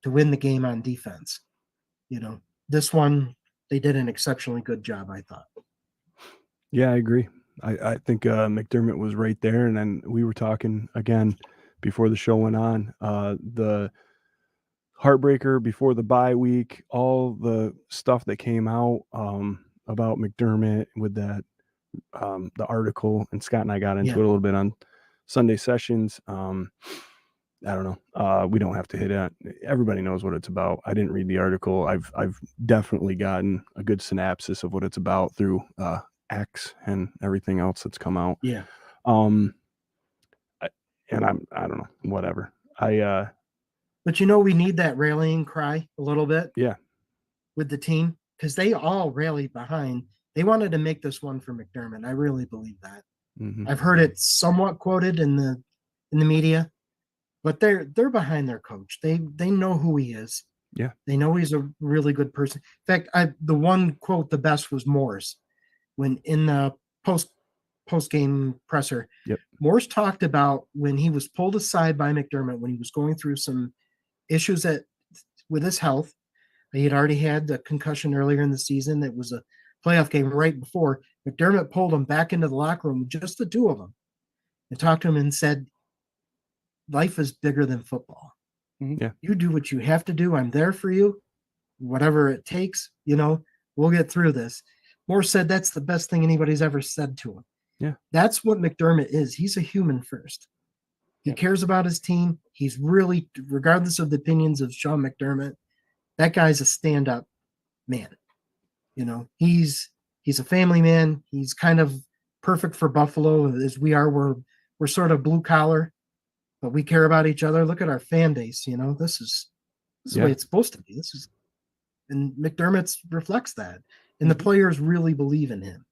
S3: win the game on defense. This one, they did an exceptionally good job, I thought.
S2: Yeah, I agree. I think McDermott was right there. And then we were talking again before the show went on. The heartbreaker before the bye week, all the stuff that came out about McDermott with that, the article, and Scott and I got into it a little bit on Sunday sessions. I don't know. We don't have to hit it. Everybody knows what it's about. I didn't read the article. I've definitely gotten a good synopsis of what it's about through X and everything else that's come out.
S3: Yeah.
S2: And I don't know, whatever.
S3: But we need that rallying cry a little bit.
S2: Yeah.
S3: With the team, because they all rallied behind. They wanted to make this one for McDermott. I really believe that.
S2: Mm-hmm.
S3: I've heard it somewhat quoted in the media, but they're behind their coach. They know who he is.
S2: Yeah.
S3: They know he's a really good person. In fact, the one quote the best was Moore's when in the post game presser.
S2: Yep.
S3: Morse talked about when he was pulled aside by McDermott when he was going through some issues with his health. He had already had the concussion earlier in the season. It was a playoff game right before. McDermott pulled him back into the locker room, just the two of them, and talked to him and said, life is bigger than football.
S2: Yeah.
S3: You do what you have to do. I'm there for you. Whatever it takes, we'll get through this. Moore said that's the best thing anybody's ever said to him.
S2: Yeah.
S3: That's what McDermott is. He's a human first. He cares about his team. He's really, regardless of the opinions of Sean McDermott, that guy's a stand-up man. He's a family man. He's kind of perfect for Buffalo as we are. We're sort of blue collar, but we care about each other. Look at our fan base. This is the way it's supposed to be. And McDermott reflects that. And the players really believe in him.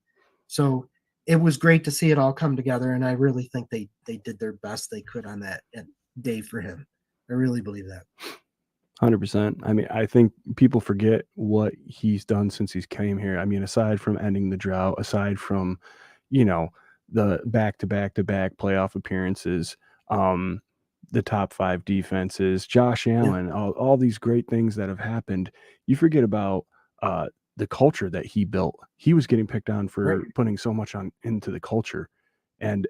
S3: So it was great to see it all come together. And I really think they did their best they could on that day for him. I really believe that.
S2: 100%. I mean, I think people forget what he's done since he's came here. I mean, aside from ending the drought, aside from, the back-to-back-to-back playoff appearances, the top 5 defenses, Josh Allen, all these great things that have happened, you forget about the culture that he built. He was getting picked on for putting so much into the culture. And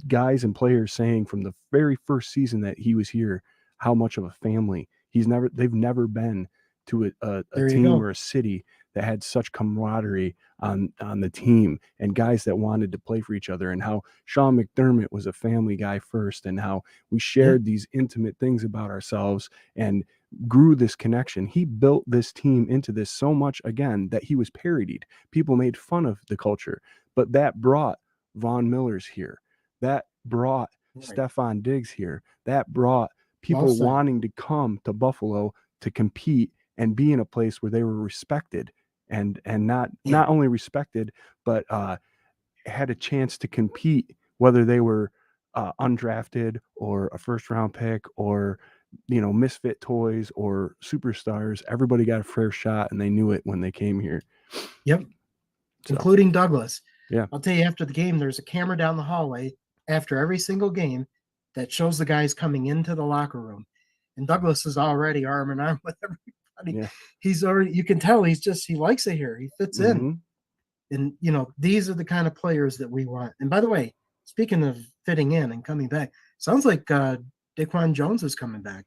S2: guys and players saying from the very first season that he was here, how much of a family they've never been to a team or a city that had such camaraderie on the team, and guys that wanted to play for each other, and how Sean McDermott was a family guy first, and how we shared these intimate things about ourselves and grew this connection. He built this team into this so much, again, that he was parodied. People made fun of the culture, but that brought Von Millers here. That brought Stephon Diggs here. That brought people wanting to come to Buffalo to compete and be in a place where they were respected and not only respected, but had a chance to compete, whether they were undrafted or a first round pick or, misfit toys or superstars. Everybody got a fair shot, and they knew it when they came here.
S3: Yep. So, including Douglas.
S2: Yeah.
S3: I'll tell you, after the game, there's a camera down the hallway after every single game that shows the guys coming into the locker room. And Douglas is already arm in arm with everybody. Yeah. He's already, you can tell he likes it here. He fits in. And, these are the kind of players that we want. And by the way, speaking of fitting in and coming back, sounds like Daquan Jones is coming back.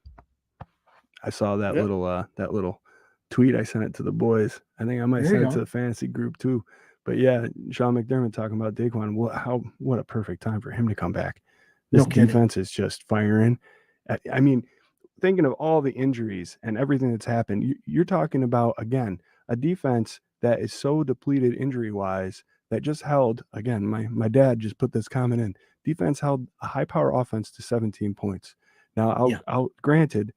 S2: I saw that little tweet. I sent it to the boys. I think I might send it to the fantasy group too. But yeah, Sean McDermott talking about Daquan. What a perfect time for him to come back. This defense is just firing. I mean, thinking of all the injuries and everything that's happened, you're talking about, again, a defense that is so depleted injury-wise that just held, again, my dad just put this comment in, defense held a high-power offense to 17 points. Now, granted,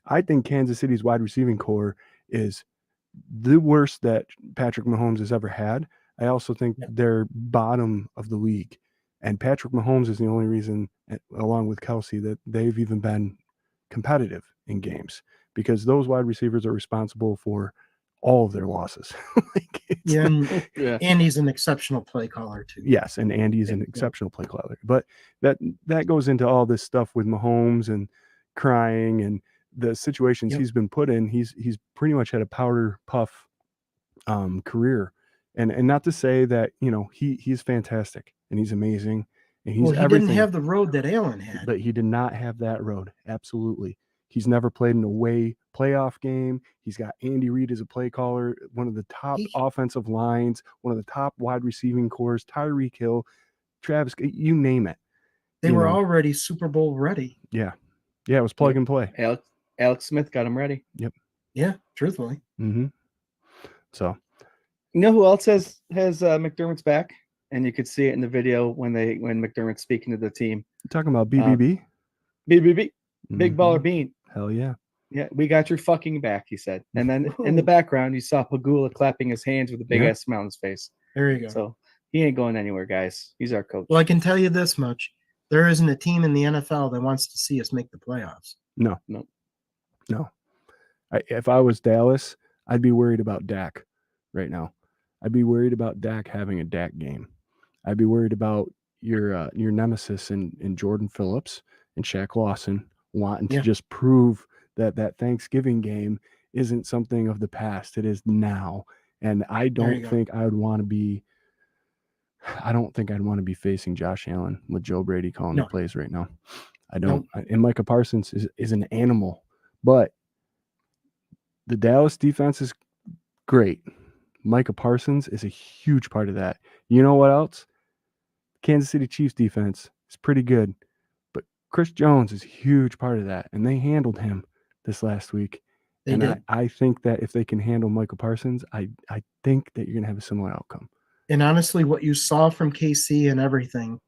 S2: I think Kansas City's wide receiving core is the worst that Patrick Mahomes has ever had. I also think they're bottom of the league. And Patrick Mahomes is the only reason, along with Kelsey, that they've even been competitive in games, because those wide receivers are responsible for all of their losses.
S3: Andy's an exceptional play caller too.
S2: Yes, and Andy's an exceptional play caller. But that goes into all this stuff with Mahomes and crying and the situations he's been put in. He's pretty much had a powder puff career. And not to say that, he's fantastic and he's amazing and he's everything.
S3: Didn't have the road that Allen had.
S2: But he did not have that road. Absolutely. He's never played an away playoff game. He's got Andy Reid as a play caller, one of the top offensive lines, one of the top wide receiving cores, Tyreek Hill, Travis, you name it.
S3: They were already Super Bowl ready.
S2: Yeah. Yeah, it was plug and play.
S4: Alex Smith got him ready.
S2: Yep.
S3: Yeah, truthfully.
S2: Mm-hmm. So.
S4: You know who else has McDermott's back? And you could see it in the video when McDermott's speaking to the team.
S2: You're talking about BBB?
S4: BBB. Big Baller Bean.
S2: Hell yeah.
S4: Yeah, we got your fucking back, he said. And then in the background, you saw Pagula clapping his hands with a big-ass smile on his face.
S3: There you go.
S4: So he ain't going anywhere, guys. He's our coach.
S3: Well, I can tell you this much. There isn't a team in the NFL that wants to see us make the playoffs.
S2: No. If I was Dallas, I'd be worried about Dak right now. I'd be worried about Dak having a Dak game. I'd be worried about your nemesis in Jordan Phillips and Shaq Lawson wanting to just prove that Thanksgiving game isn't something of the past. It is now. And I don't think I would want to be facing Josh Allen with Joe Brady calling the plays right now. I don't. And Micah Parsons is an animal. But the Dallas defense is great. Micah Parsons is a huge part of that. You know what else? Kansas City Chiefs defense is pretty good. But Chris Jones is a huge part of that. And they handled him this last week. I think that if they can handle Micah Parsons, I think that you're going to have a similar outcome.
S3: And honestly, what you saw from KC and everything,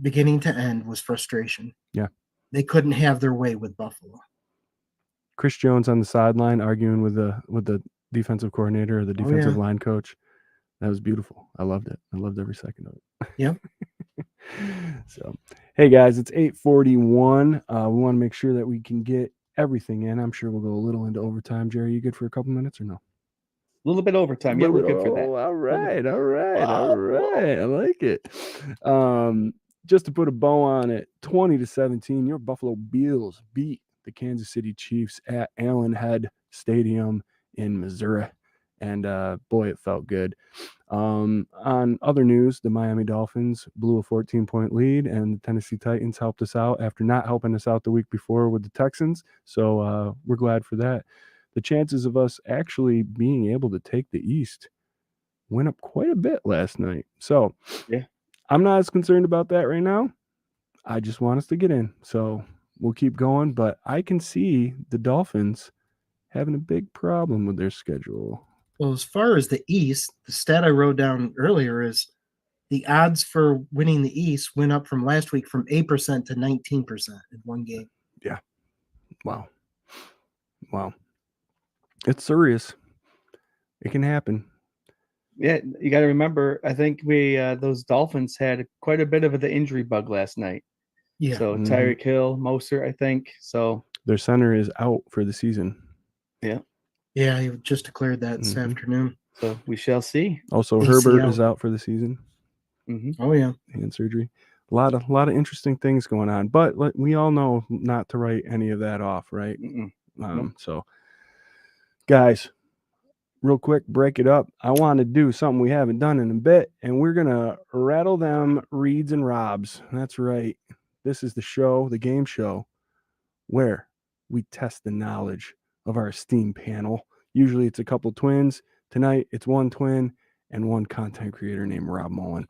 S3: beginning to end, was frustration.
S2: Yeah.
S3: They couldn't have their way with Buffalo.
S2: Chris Jones on the sideline arguing with the defensive coordinator or the defensive line coach. That was beautiful. I loved it. I loved every second of it.
S3: Yep.
S2: So, hey guys, it's 8:41. We want to make sure that we can get everything in. I'm sure we'll go a little into overtime. Jerry, you good for a couple minutes or no?
S4: A little bit overtime. Yeah, we're good for that.
S2: All right. I like it. Just to put a bow on it, 20-17, your Buffalo Bills beat the Kansas City Chiefs at Arrowhead Stadium in Missouri. And boy, it felt good. On other news, the Miami Dolphins blew a 14-point lead, and the Tennessee Titans helped us out after not helping us out the week before with the Texans. So we're glad for that. the chances of us actually being able to take the East went up quite a bit last night. So
S4: Yeah.
S2: I'm not as concerned about that right now. I just want us to get in. So we'll keep going. But I can see the Dolphins having a big problem with their schedule.
S3: Well, as far as the East, the stat I wrote down earlier is the odds for winning the East went up from last week from 8% to 19% in one game.
S2: Yeah. Wow. It's serious. It can happen.
S4: Yeah, you got to remember, I think those Dolphins had quite a bit of the injury bug last night.
S3: Yeah.
S4: So Tyreek Hill, Moser, I think. So
S2: their center is out for the season.
S4: Yeah.
S3: Yeah, he just declared that this afternoon.
S4: So we shall see.
S2: Also,
S3: ACL.
S2: Herbert is out for the season.
S3: Oh yeah,
S2: hand surgery. A lot of interesting things going on, but we all know not to write any of that off, right? So, guys, real quick, break it up. I want to do something we haven't done in a bit, and we're gonna rattle them Reeds and Robs. That's right. This is the show, the game show, where we test the knowledge of our esteemed panel. Usually it's a couple twins. Tonight it's one twin and one content creator named Rob Mullen.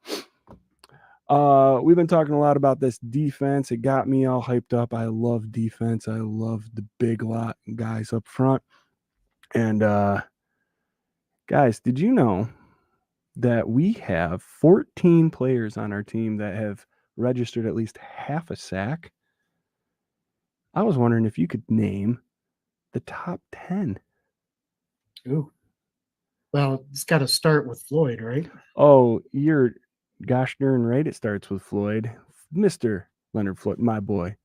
S2: We've been talking a lot about this defense. It got me all hyped up. I love defense. I love the big lot guys up front. And guys, did you know that we have 14 players on our team that have registered at least half a sack? I was wondering if you could name the top 10.
S3: Ooh. Well, it's got to start with Floyd, right?
S2: Oh, you're gosh darn right. It starts with Floyd. Mr. Leonard Floyd, my boy,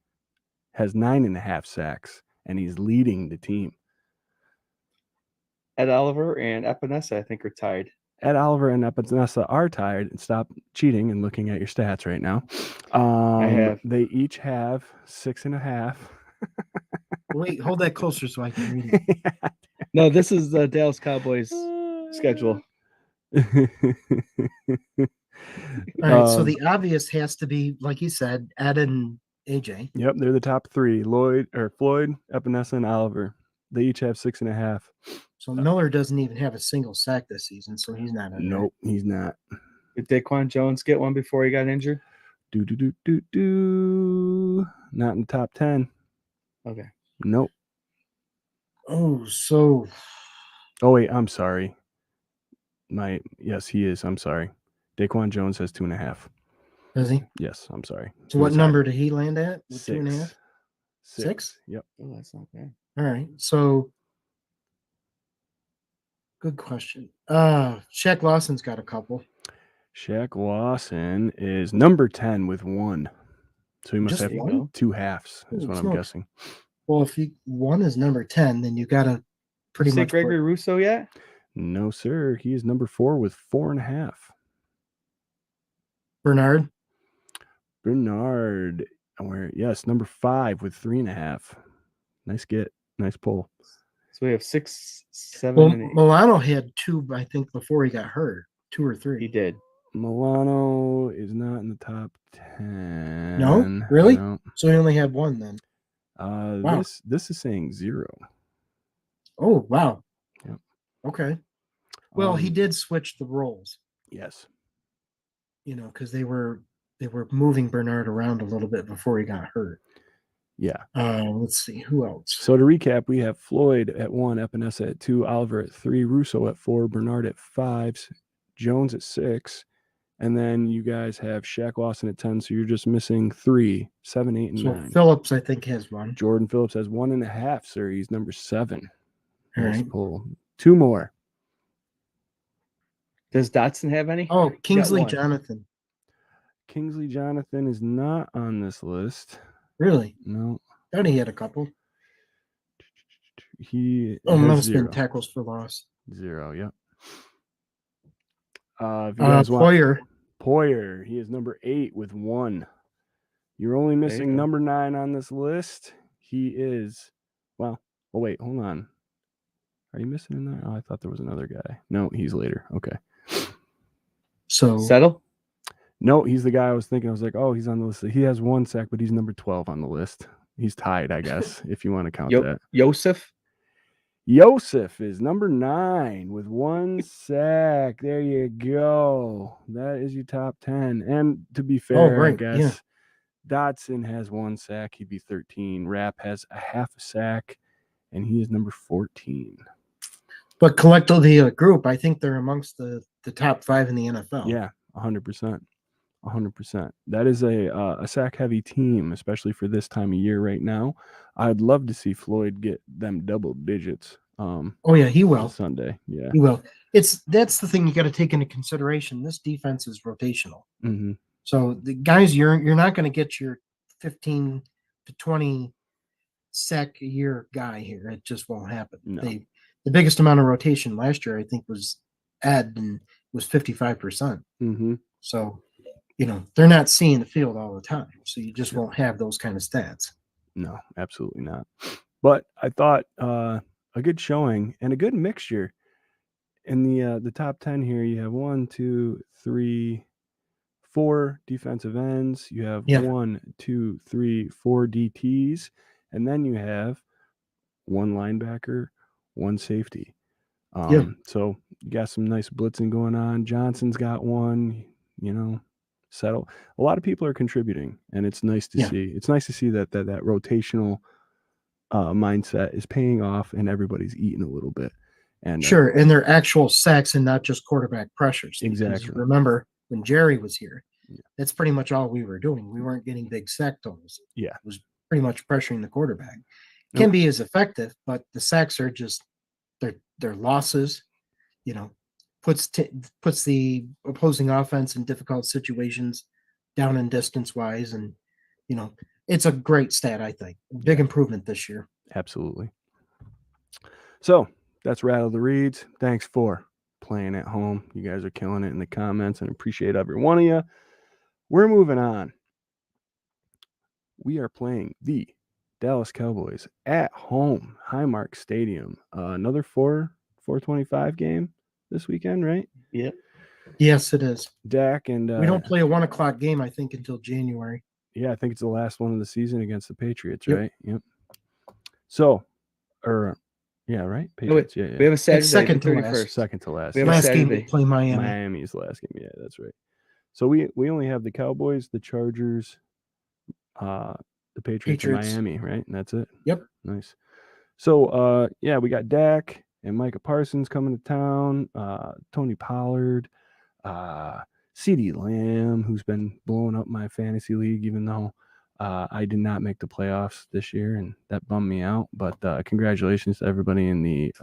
S2: has 9.5 sacks, and he's leading the team.
S4: Ed Oliver and Epinesa, I think, are tied.
S2: Ed Oliver and Epinesa are tied. And stop cheating and looking at your stats right now.
S4: I have.
S2: They each have 6.5.
S3: Wait, hold that closer so I can read it.
S4: No, this is the Dallas Cowboys schedule.
S3: All right, so the obvious has to be, like you said, Ed and AJ.
S2: Yep, they're the top three. Floyd, Epinesa, and Oliver. They each have 6.5.
S3: So Miller doesn't even have a single sack this season, so he's not in
S2: Nope, he's not.
S4: Did Daquan Jones get one before he got injured?
S2: Not in the top 10.
S4: Okay.
S2: Nope.
S3: Oh, so.
S2: Oh, wait, I'm sorry. Yes, he is. I'm sorry. Daquan Jones has 2.5.
S3: Does he?
S2: Yes, I'm sorry.
S3: So what number did he land at?
S2: 6.
S3: 2.5?
S2: 6? Yep.
S4: Oh, that's not bad.
S3: All right. So good question. Shaq Lawson's got a couple.
S2: Shaq Lawson is number 10 with 1. So he must
S3: Just
S2: have
S3: one?
S2: 2 halves, is
S3: Holy
S2: what I'm
S3: smokes.
S2: guessing.
S3: Well, if one is number 10, then you got to pretty much.
S4: Gregory Russo yet?
S2: No, sir. He is number 4 with 4.5.
S3: Bernard,
S2: yes, number 5 with 3.5. Nice get. Nice pull.
S4: So we have 6, 7,
S3: well,
S4: and 8.
S3: Milano had 2, I think, before he got hurt. 2 or 3.
S4: He did.
S2: Milano is not in the top 10.
S3: No? Really?
S2: No.
S3: So he only had 1 then.
S2: Wow. This is saying 0.
S3: Oh, wow.
S2: Yep.
S3: Okay. Well, he did switch the roles.
S2: Yes.
S3: Because they were moving Bernard around a little bit before he got hurt.
S2: Yeah.
S3: Let's see. Who else?
S2: So to recap, we have Floyd at 1, Epinesa at 2, Oliver at 3, Russo at 4, Bernard at 5, Jones at 6, and then you guys have Shaq Lawson at 10. So you're just missing 3, 7, 8, and 9.
S3: Phillips, I think, has 1.
S2: Jordan Phillips has 1.5, sir. He's number 7.
S3: All
S2: Nice
S3: right.
S2: pull. 2 more.
S4: Does Dotson have any?
S3: Oh, Kingsley Jonathan.
S2: Kingsley Jonathan is not on this list.
S3: Really?
S2: No.
S3: Thought he had a couple.
S2: He
S3: must have
S2: 0.
S3: been tackles for loss.
S2: 0, yep. If you guys want Poyer, he is number 8 with 1. You're only missing number 9 on this list. He is, oh wait, hold on. Are you missing in there? Oh, I thought there was another guy. No, he's later. Okay.
S3: So
S4: Settle?
S2: No, he's the guy I was thinking. I was like, oh, he's on the list. He has 1 sack, but he's number 12 on the list. He's tied, I guess, if you want to count that.
S4: Yosef?
S2: Yosef is number 9 with 1 sack. There you go. That is your top 10. And to be fair, I
S3: right,
S2: guess
S3: yeah.
S2: Dotson has 1 sack. He'd be 13. Rapp has a half a sack, and he is number 14.
S3: But collectively, a group, I think they're amongst the top 5 in the NFL.
S2: Yeah, 100%. 100%. That is a sack-heavy team, especially for this time of year right now. I'd love to see Floyd get them double digits.
S3: Oh yeah, he will.
S2: Sunday, yeah,
S3: he will. That's the thing you got to take into consideration. This defense is rotational, so the guys you're not going to get your 15 to 20 sack a year guy here. It just won't happen.
S2: No.
S3: The biggest amount of rotation last year, I think, was Ed, and was 55%. So, they're not seeing the field all the time, so you just won't have those kind of stats.
S2: No, absolutely not. But I thought a good showing and a good mixture in the top 10 here. You have 1, 2, 3, 4 defensive ends. You have 1, 2, 3, 4 DTs, and then you have 1 linebacker, 1 safety. So you got some nice blitzing going on. Johnson's got 1. Settle. A lot of people are contributing, and it's nice to see. It's nice to see that rotational mindset is paying off, and everybody's eating a little bit. And
S3: sure, and they're actual sacks and not just quarterback pressures.
S2: Exactly.
S3: Remember when Jerry was here, that's pretty much all we were doing. We weren't getting big sack totals.
S2: Yeah,
S3: it was pretty much pressuring the quarterback. Can be as effective, but the sacks are just their losses. Puts the opposing offense in difficult situations, down and distance wise, and it's a great stat. I think big improvement this year.
S2: Absolutely. So that's Rattle the Reeds. Thanks for playing at home. You guys are killing it in the comments, and appreciate every one of you. We're moving on. We are playing the Dallas Cowboys at home, Highmark Stadium. Another 425 game this weekend, right?
S3: Yep. Yes, it is.
S2: Dak and
S3: we don't play a 1:00 game, I think, until January.
S2: Yeah, I think it's the last one of the season against the Patriots, right? Yep. So, right? Patriots. Yeah.
S4: We have a Saturday.
S3: It's second to
S2: last.
S3: We have last game we play Miami.
S2: Miami's last game. Yeah, that's right. So we only have the Cowboys, the Chargers, the Patriots. And Miami, right? And that's it.
S3: Yep.
S2: Nice. So, we got Dak and Micah Parsons coming to town. Tony Pollard, CeeDee Lamb, who's been blowing up my fantasy league, even though I did not make the playoffs this year, and that bummed me out. But congratulations to everybody in the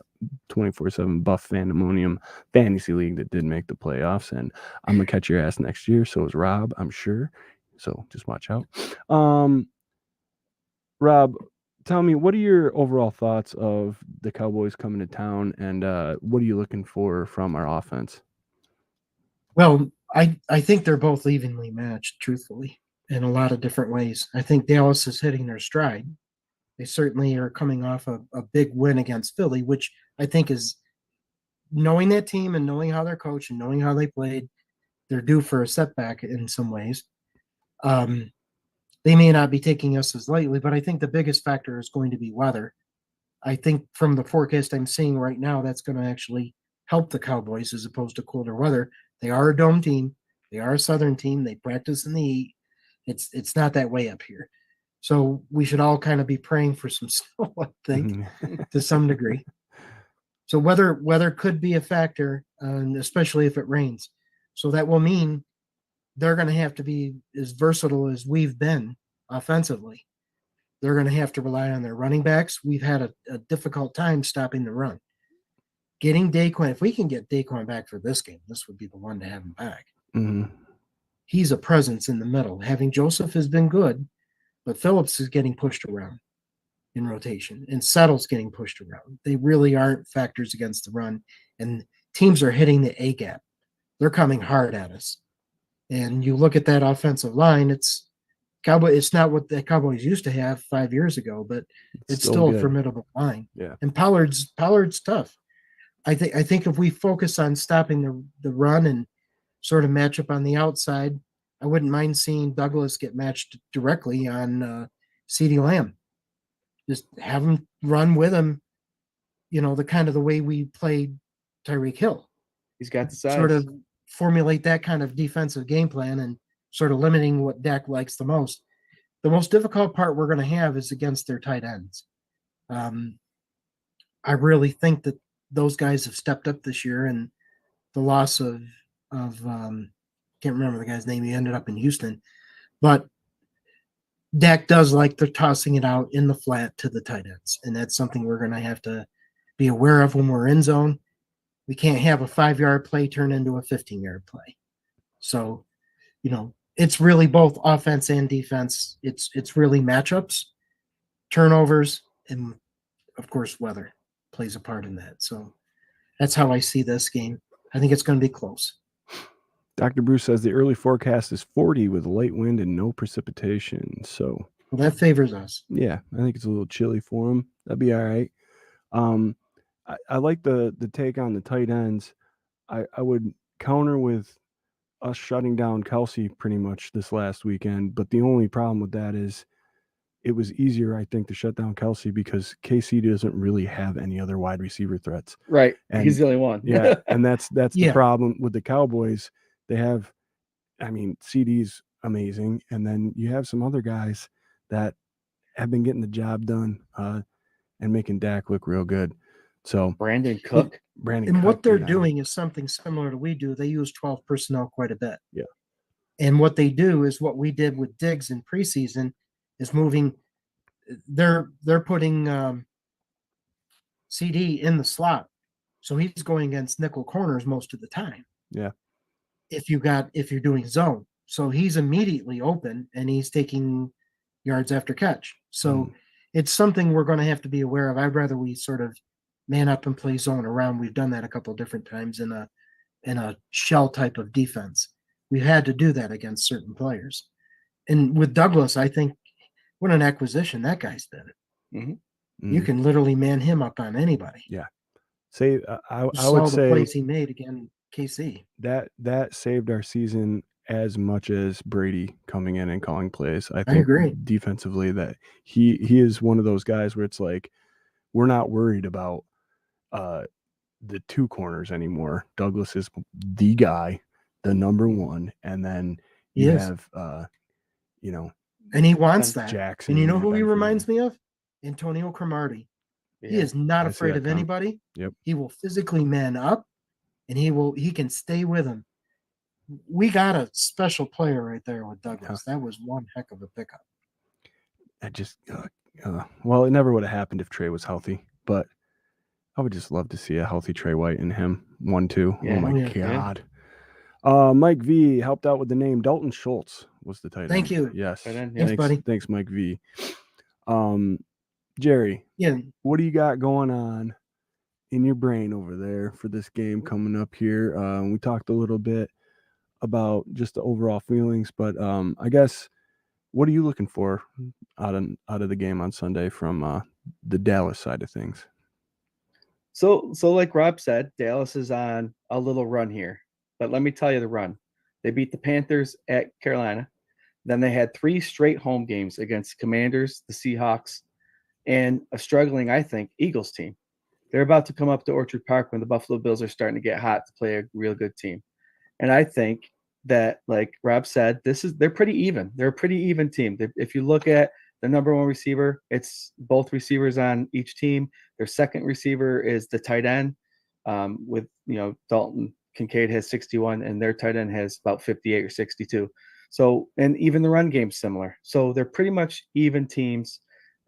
S2: 24/7 Buff Fandemonium fantasy league that did make the playoffs, and I'm gonna catch your ass next year. So is Rob, I'm sure. So just watch out. Rob, tell me, what are your overall thoughts of the Cowboys coming to town, and what are you looking for from our offense?
S3: Well, I think they're both evenly matched, truthfully, in a lot of different ways. I think Dallas is hitting their stride. They certainly are coming off a big win against Philly, which I think is, knowing that team and knowing how they're coached and knowing how they played, they're due for a setback in some ways. They may not be taking us as lightly, but I think the biggest factor is going to be weather. I think from the forecast I'm seeing right now, that's going to actually help the Cowboys as opposed to colder weather. They are a dome team. They are a southern team. They practice in the heat. It's not that way up here. So we should all kind of be praying for some snow, I think, to some degree. So weather could be a factor, especially if it rains. So that will mean they're going to have to be as versatile as we've been offensively. They're going to have to rely on their running backs. We've had a difficult time stopping the run. Getting Daquan, if we can get Daquan back for this game, this would be the one to have him back. He's a presence in the middle. Having Joseph has been good, but Phillips is getting pushed around in rotation, and Settle's getting pushed around. They really aren't factors against the run, and teams are hitting the A gap. They're coming hard at us. And you look at that offensive line, it's not what the Cowboys used to have 5 years ago, but it's still a formidable line.
S2: Yeah.
S3: And Pollard's tough. I think if we focus on stopping the run and sort of match up on the outside, I wouldn't mind seeing Douglas get matched directly on CeeDee Lamb. Just have him run with him, the kind of the way we played Tyreek Hill.
S4: He's got the size.
S3: Sort of formulate that kind of defensive game plan and sort of limiting what Dak likes the most. The most difficult part we're going to have is against their tight ends. I really think that those guys have stepped up this year, and the loss of can't remember the guy's name. He ended up in Houston, but Dak does like they're tossing it out in the flat to the tight ends, and that's something we're going to have to be aware of when we're in zone. We can't have a 5-yard play turn into a 15-yard play. So, it's really both offense and defense. It's really matchups, turnovers, and of course weather plays a part in that. So that's how I see this game. I think it's going to be close.
S2: Dr. Bruce says the early forecast is 40 with light wind and no precipitation. So
S3: that favors us.
S2: Yeah, I think it's a little chilly for them. That'd be all right. I like the take on the tight ends. I would counter with us shutting down Kelsey pretty much this last weekend, but the only problem with that is it was easier, I think, to shut down Kelsey because KC doesn't really have any other wide receiver threats.
S4: Right.
S2: And
S4: he's the only one.
S2: Yeah, and that's the problem with the Cowboys. They have, CD's amazing, and then you have some other guys that have been getting the job done and making Dak look real good. So
S4: Brandon Cook.
S3: What they're doing is something similar to we do. They use 12 personnel quite a bit.
S2: Yeah.
S3: And what they do is what we did with Diggs in preseason is moving. They're putting CD in the slot, so he's going against nickel corners most of the time.
S2: Yeah.
S3: If you're doing zone, so he's immediately open and he's taking yards after catch. So it's something we're going to have to be aware of. I'd rather we sort of man up and play zone around. We've done that a couple of different times in a shell type of defense. We've had to do that against certain players. And with Douglas, I think what an acquisition that guy's been.
S2: Mm-hmm.
S3: You can literally man him up on anybody.
S2: Yeah. Say I would say
S3: the plays he made again, KC.
S2: That saved our season as much as Brady coming in and calling plays. I think
S3: agree.
S2: Defensively that he is one of those guys where it's like we're not worried about the two corners anymore. Douglas is the guy, the number one, and then you have
S3: and he wants that.
S2: Jackson.
S3: And you know who he reminds me of? Antonio Cromartie. Yeah. He is not afraid of anybody.
S2: Yep.
S3: He will physically man up, and he can stay with him. We got a special player right there with Douglas. That was one heck of a pickup.
S2: I just well, it never would have happened if Trey was healthy, but I would just love to see a healthy Trey White in him. 1-2. Yeah. Oh my God. Yeah. Mike V helped out with the name. Dalton Schultz was the tight end.
S3: Thank you.
S2: Yes.
S3: Thanks, buddy.
S2: Thanks, Mike V. Jerry.
S3: Yeah.
S2: What do you got going on in your brain over there for this game coming up here? We talked a little bit about just the overall feelings, but I guess what are you looking for out of the game on Sunday from the Dallas side of things?
S4: So like Rob said, Dallas is on a little run here. But let me tell you the run. They beat the Panthers at Carolina. Then they had 3 straight home games against the Commanders, the Seahawks, and a struggling, I think, Eagles team. They're about to come up to Orchard Park when the Buffalo Bills are starting to get hot to play a real good team. And I think that, like Rob said, they're pretty even. They're a pretty even team. If you look at the number one receiver, it's both receivers on each team. Their second receiver is the tight end with, Dalton Kincaid has 61 and their tight end has about 58 or 62. So, and even the run game's similar. So they're pretty much even teams.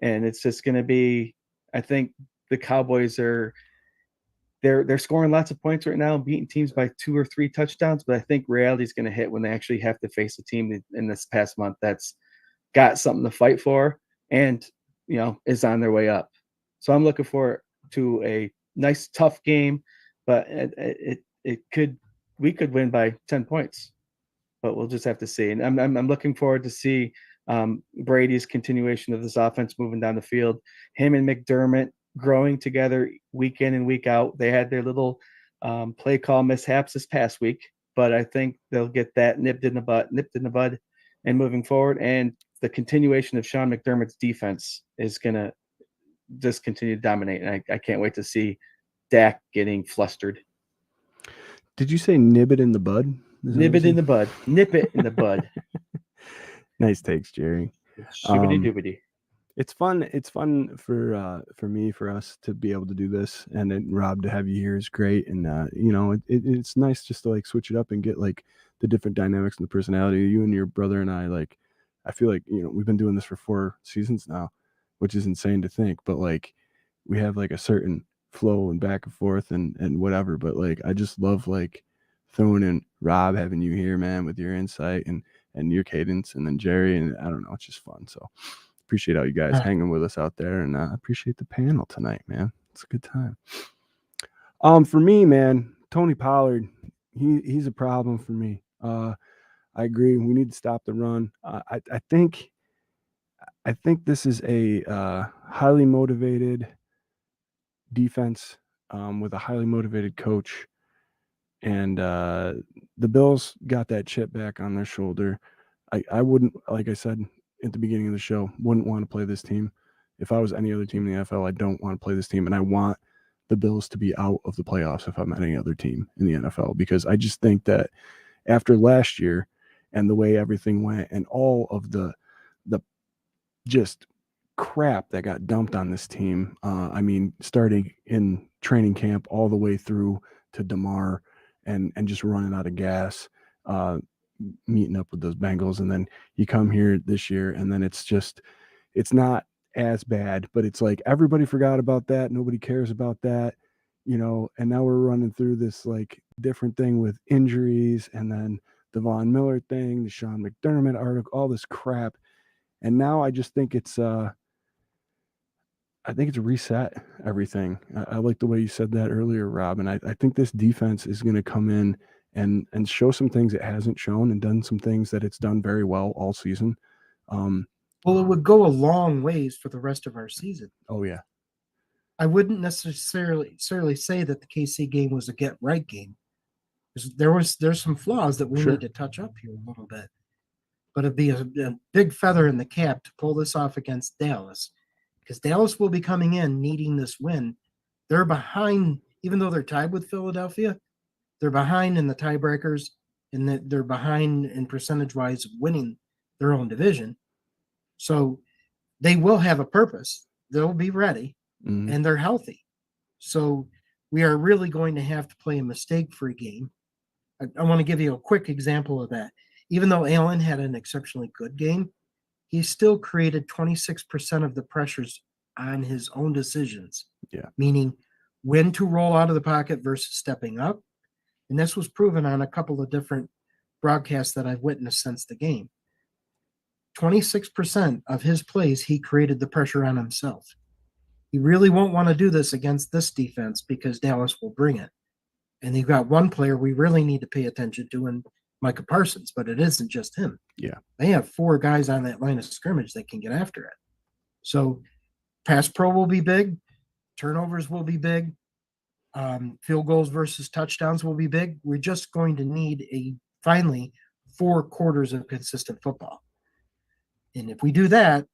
S4: And it's just going to be, I think the Cowboys they're scoring lots of points right now, beating teams by 2 or 3 touchdowns. But I think reality is going to hit when they actually have to face a team in this past month that's got something to fight for and, is on their way up. So I'm looking forward to a nice, tough game, but we could win by 10 points, but we'll just have to see. And I'm looking forward to see Brady's continuation of this offense moving down the field. Him and McDermott growing together week in and week out. They had their little play call mishaps this past week, but I think they'll get that nipped in the bud, and moving forward. And the continuation of Sean McDermott's defense is gonna just continue to dominate. And I can't wait to see Dak getting flustered.
S2: Did you say nib it in the bud?
S4: Nib it in the bud. Nip it in the bud.
S2: Nice takes, Jerry.
S4: Shibbity doobity.
S2: It's fun. It's fun for me, for us to be able to do this, and then Rob, to have you here is great. And it's nice just to like switch it up and get like the different dynamics and the personality. You and your brother and I, like, I feel like we've been doing this for 4 seasons now, which is insane to think. But like we have like a certain flow and back and forth and whatever. But like I just love like throwing in Rob, having you here, man, with your insight and your cadence, and then Jerry, and I don't know, it's just fun. So appreciate all you guys hanging with us out there, and appreciate the panel tonight, man. It's a good time. For me, man, Tony Pollard, he's a problem for me. I agree. We need to stop the run. I think this is a highly motivated defense with a highly motivated coach, and the Bills got that chip back on their shoulder. I wouldn't, like I said at the beginning of the show, wouldn't want to play this team. If I was any other team in the NFL, I don't want to play this team, and I want the Bills to be out of the playoffs if I'm any other team in the NFL, because I just think that after last year and the way everything went and all of the just crap that got dumped on this team, I mean, starting in training camp all the way through to DeMar and just running out of gas, meeting up with those Bengals, and then you come here this year and then it's not as bad, but it's like everybody forgot about that, nobody cares about that, and now we're running through this like different thing with injuries, and then the Von Miller thing, the Sean McDermott article, all this crap, and now I just think it's reset everything. I like the way you said that earlier, Rob, and I think this defense is going to come in and show some things it hasn't shown, and done some things that it's done very well all season.
S3: Well, it would go a long ways for the rest of our season.
S2: Oh yeah.
S3: I wouldn't necessarily say that the KC game was a get right game. There's some flaws that we need to touch up here a little bit, but it'd be a big feather in the cap to pull this off against Dallas, because Dallas will be coming in needing this win. They're behind, even though they're tied with Philadelphia. They're behind in the tiebreakers, and they're behind in percentage-wise of winning their own division. So they will have a purpose. They'll be ready, and they're healthy. So we are really going to have to play a mistake-free game. I want to give you a quick example of that. Even though Allen had an exceptionally good game, he still created 26% of the pressures on his own decisions.
S2: Yeah.
S3: Meaning when to roll out of the pocket versus stepping up. And this was proven on a couple of different broadcasts that I've witnessed since the game. 26% of his plays, he created the pressure on himself. He really won't want to do this against this defense because Dallas will bring it. And you've got one player we really need to pay attention to, and Micah Parsons, but it isn't just him.
S2: Yeah.
S3: They have 4 guys on that line of scrimmage that can get after it. So pass pro will be big. Turnovers will be big. Field goals versus touchdowns will be big. We're just going to need finally 4 quarters of consistent football. And if we do that,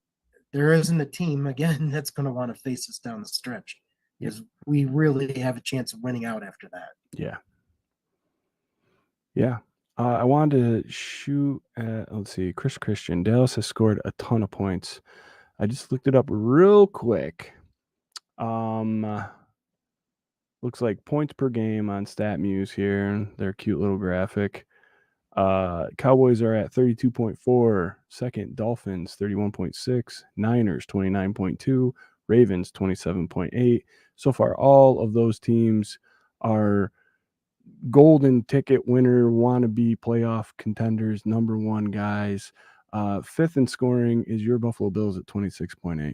S3: there isn't a team, again, that's going to want to face us down the stretch, because we really have a chance of winning out after that.
S2: Yeah. Yeah. I wanted to shoot at, let's see, Chris Christian. Dallas has scored a ton of points. I just looked it up real quick. Looks like points per game on StatMuse here. Their cute little graphic. Cowboys are at 32.4. Second, Dolphins 31.6. Niners 29.2. Ravens 27.8. So far, all of those teams are golden ticket winner, wannabe playoff contenders, number one guys. Fifth in scoring is your Buffalo Bills at 26.8.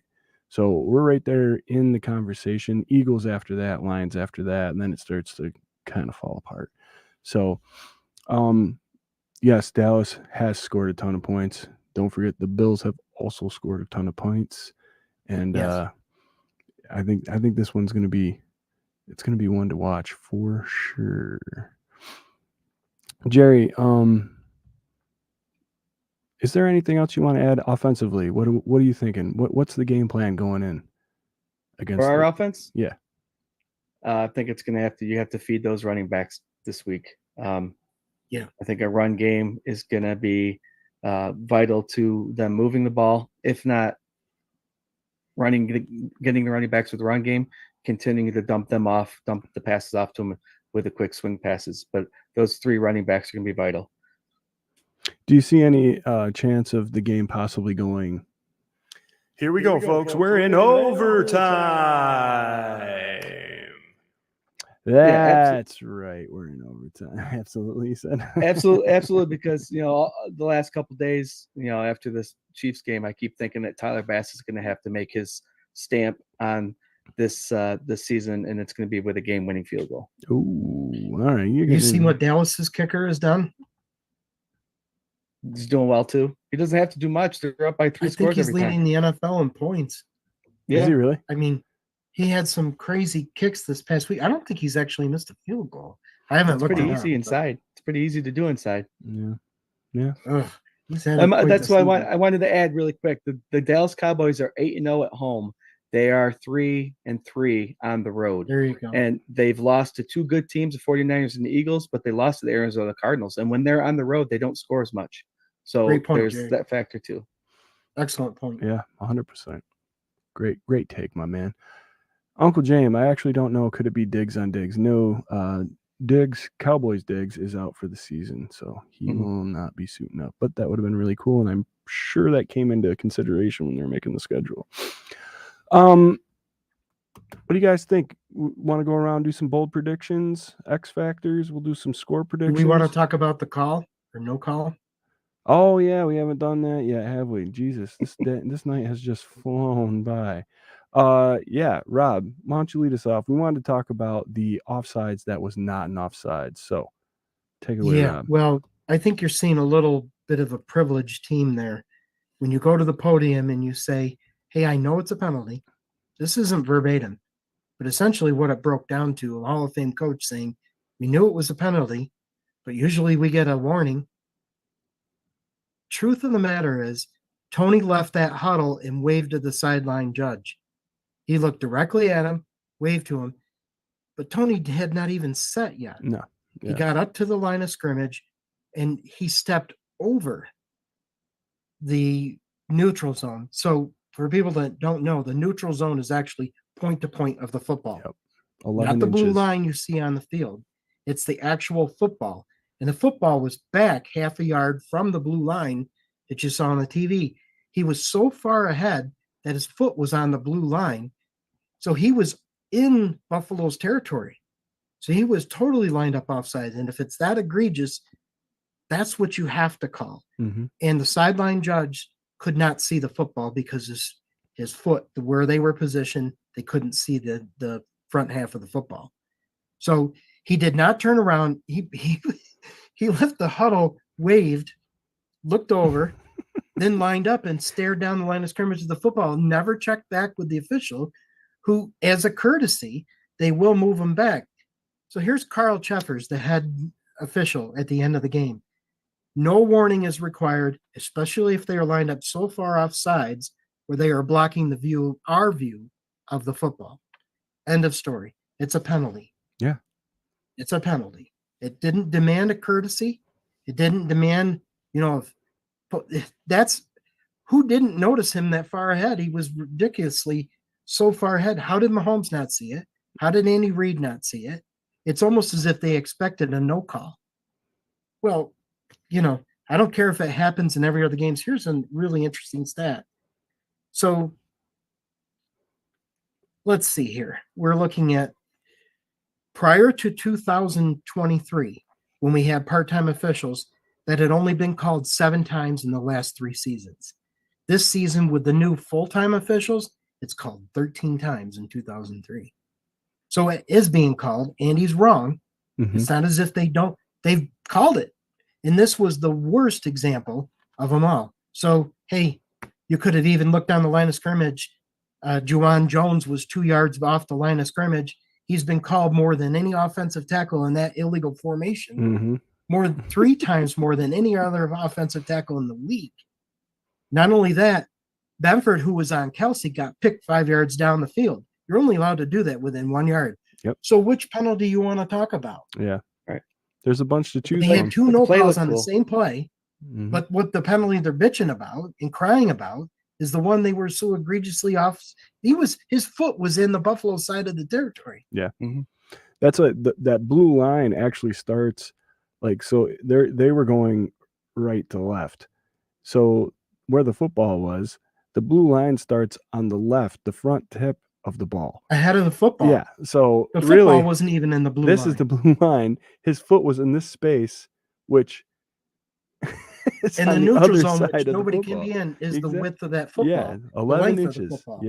S2: So we're right there in the conversation. Eagles after that, Lions after that, and then it starts to kind of fall apart. So, yes, Dallas has scored a ton of points. Don't forget the Bills have also scored a ton of points, and
S3: Yes.
S2: I think this one's going to be one to watch for sure. Jerry, is there anything else you want to add offensively? What are you thinking? What's the game plan going in? against
S4: For our offense?
S2: Yeah.
S4: I think it's going to you have to feed those running backs this week.
S3: Yeah.
S4: I think a run game is going to be vital to them moving the ball. If not getting the running backs with the run game, continuing to dump the passes off to them with the quick swing passes. But those 3 running backs are going to be vital.
S2: Do you see any chance of the game possibly going? Here we go, folks. We're in overtime. That's right. We're in overtime. Absolutely, you said.
S4: absolutely, because the last couple of days, after this Chiefs game, I keep thinking that Tyler Bass is going to have to make his stamp on this season, and it's going to be with a game-winning field goal.
S2: Ooh, all right.
S3: You see what Dallas's kicker has done?
S4: He's doing well too. He doesn't have to do much. They're up by 3 scores.
S3: I think he's leading the NFL in points.
S2: Yeah. Is he really?
S3: I mean, he had some crazy kicks this past week. I don't think he's actually missed a field goal. I haven't looked.
S4: It's pretty easy inside. It's pretty easy to do inside.
S2: Yeah.
S4: That's why I wanted to add really quick. The Dallas Cowboys are 8-0 at home. They are 3-3 on the road.
S3: There you go.
S4: And they've lost to 2 good teams, the 49ers and the Eagles, but they lost to the Arizona Cardinals. And when they're on the road, they don't score as much. So there's
S3: Jerry.
S4: that factor too.
S3: Excellent point.
S2: Yeah, 100%. Great take, my man. Uncle James, I actually don't know. Could it be Diggs on Diggs? No, Cowboys Diggs is out for the season, so he will not be suiting up. But that would have been really cool, and I'm sure that came into consideration when they were making the schedule. What do you guys think? Want to go around, do some bold predictions, X factors? We'll do some score predictions.
S3: Do we want to talk about the call or no call?
S2: Oh yeah, we haven't done that yet, have we? Jesus, this night has just flown by. Yeah, Rob, why don't you lead us off? We wanted to talk about the offsides that was not an offside. So take it away, Rob.
S3: Well, I think you're seeing a little bit of a privileged team there. When you go to the podium and you say, hey, I know it's a penalty. This isn't verbatim, but essentially what it broke down to, a Hall of Fame coach saying, we knew it was a penalty, but usually we get a warning. Truth of the matter is, Tony left that huddle and waved to the sideline judge. He looked directly at him, waved to him, but Tony had not even set yet.
S2: No.
S3: Yeah. He got up to the line of scrimmage, and he stepped over the neutral zone. So for people that don't know, the neutral zone is actually point to point of the football.
S2: Yep.
S3: Not the blue line you see on the field. It's the actual football. And the football was back half a yard from the blue line that you saw on the TV. He was so far ahead that his foot was on the blue line. So he was in Buffalo's territory. So he was totally lined up offside. And if it's that egregious, that's what you have to call.
S2: Mm-hmm.
S3: And the sideline judge could not see the football because his foot, where they were positioned, they couldn't see the front half of the football. So he did not turn around. He left the huddle, waved, looked over, then lined up and stared down the line of scrimmage of the football, never checked back with the official, who, as a courtesy, they will move him back. So here's Carl Cheffers, the head official at the end of the game. No warning is required, especially if they are lined up so far off sides where they are blocking our view of the football. End of story. It's a penalty.
S2: Yeah.
S3: It's a penalty. It didn't demand a courtesy. It didn't demand, that's who didn't notice him that far ahead. He was ridiculously so far ahead. How did Mahomes not see it? How did Andy Reid not see it? It's almost as if they expected a no call. Well, I don't care if it happens in every other game. Here's a really interesting stat. So let's see here. We're looking at prior to 2023, when we had part-time officials, that had only been called 7 times in the last 3 seasons. This season, with the new full-time officials, it's called 13 times in 2003. So it is being called, and he's wrong. Mm-hmm. It's not as if they've called it. And this was the worst example of them all. So, hey, you could have even looked down the line of scrimmage. Juwan Jones was 2 yards off the line of scrimmage. He's been called more than any offensive tackle in that illegal formation.
S2: Mm-hmm.
S3: More than 3 times more than any other offensive tackle in the league. Not only that, Benford, who was on Kelsey, got picked 5 yards down the field. You're only allowed to do that within 1 yard.
S2: Yep.
S3: So which penalty you want to talk about?
S2: Yeah.
S4: Right.
S2: There's a bunch to choose
S3: They
S2: from.
S3: had two
S4: But the
S3: no
S4: play
S3: calls
S4: looked
S3: on the
S4: cool.
S3: same play,
S2: Mhm.
S3: but what the penalty they're bitching about and crying about is the one they were so egregiously off. His foot was in the Buffalo side of the territory.
S2: Yeah.
S4: Mhm.
S2: That's what that blue line actually starts. Like, so they were going right to left. So where the football was, the blue line starts on the left, the front tip of the ball.
S3: Ahead of the football.
S2: Yeah. So
S3: The
S2: really,
S3: football wasn't even in the blue
S2: this
S3: line.
S2: is the blue line. His foot was in this space, which is
S3: And
S2: on
S3: the
S2: the
S3: neutral
S2: other
S3: zone,
S2: side
S3: which
S2: of the
S3: nobody
S2: football.
S3: can be in, is the
S2: Exact-
S3: width of that football.
S2: Yeah,
S3: the
S2: 11
S3: length
S2: inches.
S3: of the football.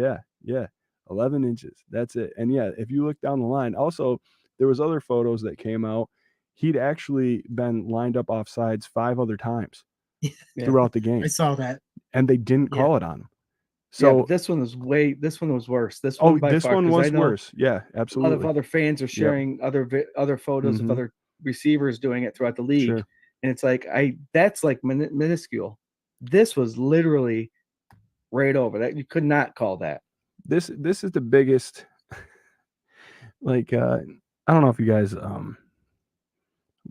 S2: Yeah, 11 inches. That's it. And yeah, if you look down the line, also there was other photos that came out. He'd actually been lined up offsides 5 other times
S4: Yeah.
S2: throughout the game,
S3: I saw that.
S2: and they didn't
S3: Yeah.
S2: call it on him.
S4: Yeah,
S2: So
S4: but this one was worse. This one by
S2: this
S4: far,
S2: one
S4: 'cause I
S2: was
S4: know
S2: worse. Yeah,
S4: a lot
S2: absolutely.
S4: of other fans are sharing other photos of
S2: Mhm.
S4: other receivers doing it throughout the league,
S2: Sure.
S4: and it's like that's like minuscule. This was literally right over that. You could not call that.
S2: This is the biggest. Like, I don't know if you guys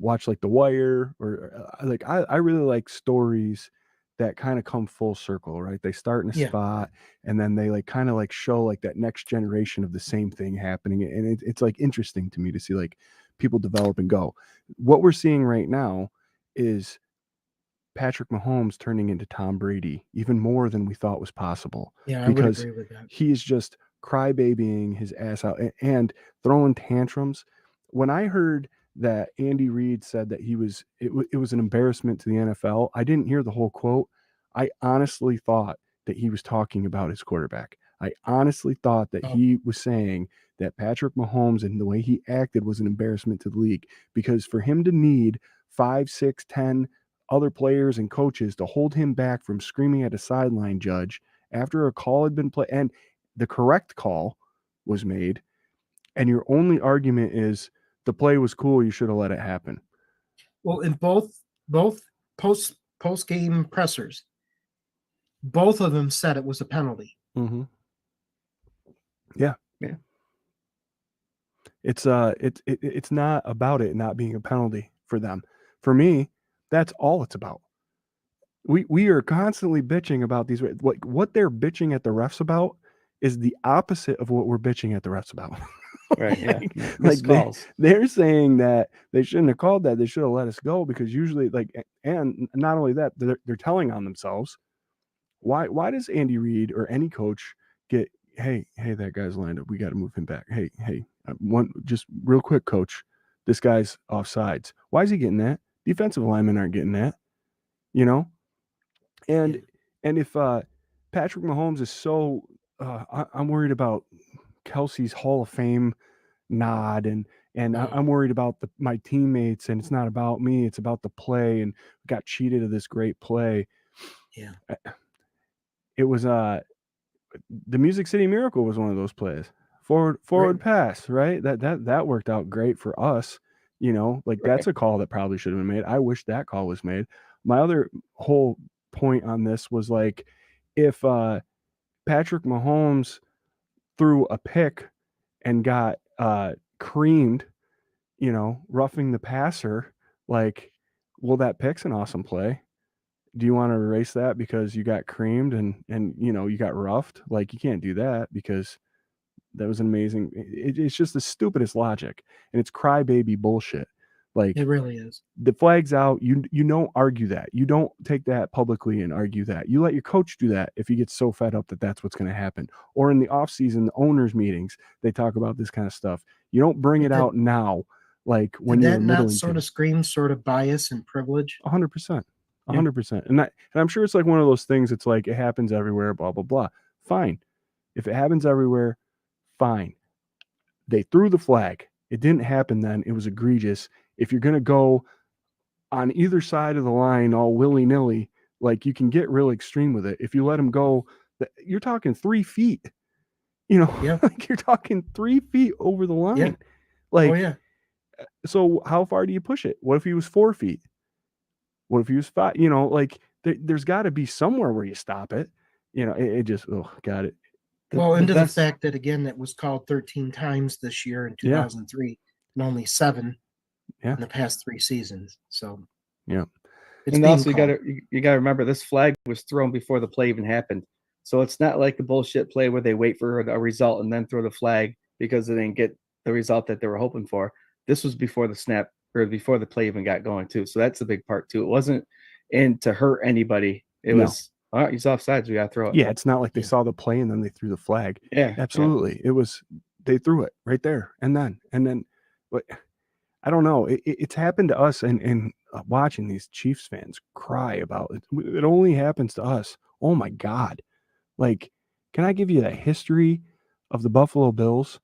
S2: watch like The Wire or like I really like stories that kind of come full circle, right? They start in a
S3: Yeah.
S2: spot and then they like kind of like show like that next generation of the same thing happening, and it's like interesting to me to see like people develop and go. What we're seeing right now is Patrick Mahomes turning into Tom Brady even more than we thought was possible.
S3: Yeah, I would
S2: Because
S3: agree with that.
S2: he's just crybabying his ass out and throwing tantrums. When I heard that Andy Reid said that it was an embarrassment to the NFL, I didn't hear the whole quote. I honestly thought that he was talking about his quarterback. I honestly thought that he was saying that Patrick Mahomes and the way he acted was an embarrassment to the league, because for him to need 5, 6, 10 other players and coaches to hold him back from screaming at a sideline judge after a call had been played and the correct call was made, and your only argument is the play was cool, you should have let it happen.
S3: Well, in both post game pressers, both of them said it was a penalty.
S2: Mm-hmm. Yeah.
S4: Yeah.
S2: It's not about it not being a penalty for them. For me, that's all it's about. We are constantly bitching about these. What they're bitching at the refs about is the opposite of what we're bitching at the refs about.
S4: Right. Yeah.
S2: Like
S4: calls.
S2: they're saying that they shouldn't have called that. They should have let us go, because usually, like, and not only that, they're telling on themselves. Why does Andy Reid or any coach get, hey, that guy's lined up, we got to move him back. Hey, one just real quick, coach, this guy's offsides. Why is he getting that? Defensive linemen aren't getting that, you know? And if Patrick Mahomes is so, I'm worried about Kelsey's Hall of Fame nod, and I'm worried about my teammates, and it's not about me, it's about the play, and got cheated of this great play.
S3: Yeah.
S2: It was the Music City Miracle was one of those plays. Forward
S3: Right.
S2: pass, right? That worked out great for us. You know, like that's a call that probably should have been made. I wish that call was made. My other whole point on this was like, if Patrick Mahomes threw a pick and got creamed, you know, roughing the passer, like, well, that pick's an awesome play. Do you want to erase that because you got creamed and you know, you got roughed? Like, you can't do that, because that was an amazing. It's just the stupidest logic, and it's crybaby bullshit. Like,
S3: It really is.
S2: the flag's out. You don't argue that. You don't take that publicly and argue that. You let your coach do that if he gets so fed up that that's what's going to happen. Or in the offseason, the owners' meetings, they talk about this kind of stuff. You don't bring it out now, like when you're
S3: Did that
S2: a middling
S3: not sort
S2: team.
S3: of scream sort of bias and privilege?
S2: 100%. 100%. And I'm sure it's like one of those things. It's like, it happens everywhere, blah, blah, blah. Fine. If it happens everywhere, fine. They threw the flag. It didn't happen then. It was egregious. If you're going to go on either side of the line all willy-nilly, like, you can get real extreme with it. If you let them go, you're talking 3 feet, you know,
S3: Yeah.
S2: like, you're talking 3 feet over the line.
S3: Yeah.
S2: Like,
S3: Oh, yeah.
S2: So how far do you push it? What if he was 4 feet? What if he was 5? You know, like, there's got to be somewhere where you stop it. You know, it just, oh God,
S3: The fact that, again, it was called 13 times this year in 2003 and only 7 in the past 3 seasons. So,
S4: and also you gotta remember, this flag was thrown before the play even happened. So it's not like the bullshit play where they wait for a result and then throw the flag because they didn't get the result that they were hoping for. This was before the snap or before the play even got going too. So that's the big part too. It wasn't in to hurt anybody. It was, all right, he's offsides, we gotta throw it.
S2: Yeah, it's not like they saw the play and then they threw the flag.
S4: Yeah,
S2: absolutely. It was, they threw it right there and then, but I don't know. It's happened to us, and watching these Chiefs fans cry about it. It only happens to us. Oh my God! Like, can I give you a history of the Buffalo Bills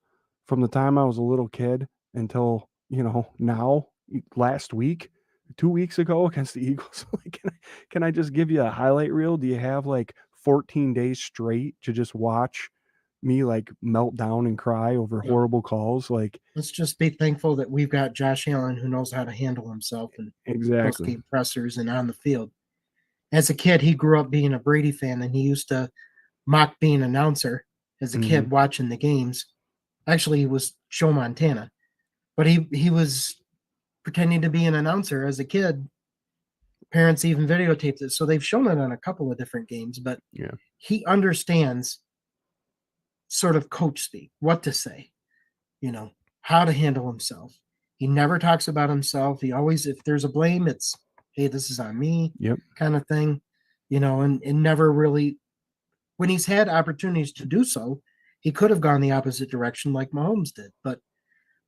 S2: from the time I was a little kid until now? Last week, 2 weeks ago against the Eagles. Like, can I just give you a highlight reel? Do you have like 14 days straight to just watch me like melt down and cry over horrible calls? Like,
S3: let's just be thankful that we've got Josh Allen who knows how to handle himself and post-game pressers and on the field. As a kid, he grew up being a Brady fan, and he used to mock being an announcer as a kid watching the games. Actually, he was Joe Montana, but he was pretending to be an announcer as a kid. Parents even videotaped it, so they've shown it on a couple of different games. But he understands sort of coach speak, what to say, how to handle himself. He never talks about himself. He always, if there's a blame, it's, hey, this is on me, kind of thing, and never really, when he's had opportunities to do so, he could have gone the opposite direction like Mahomes did. But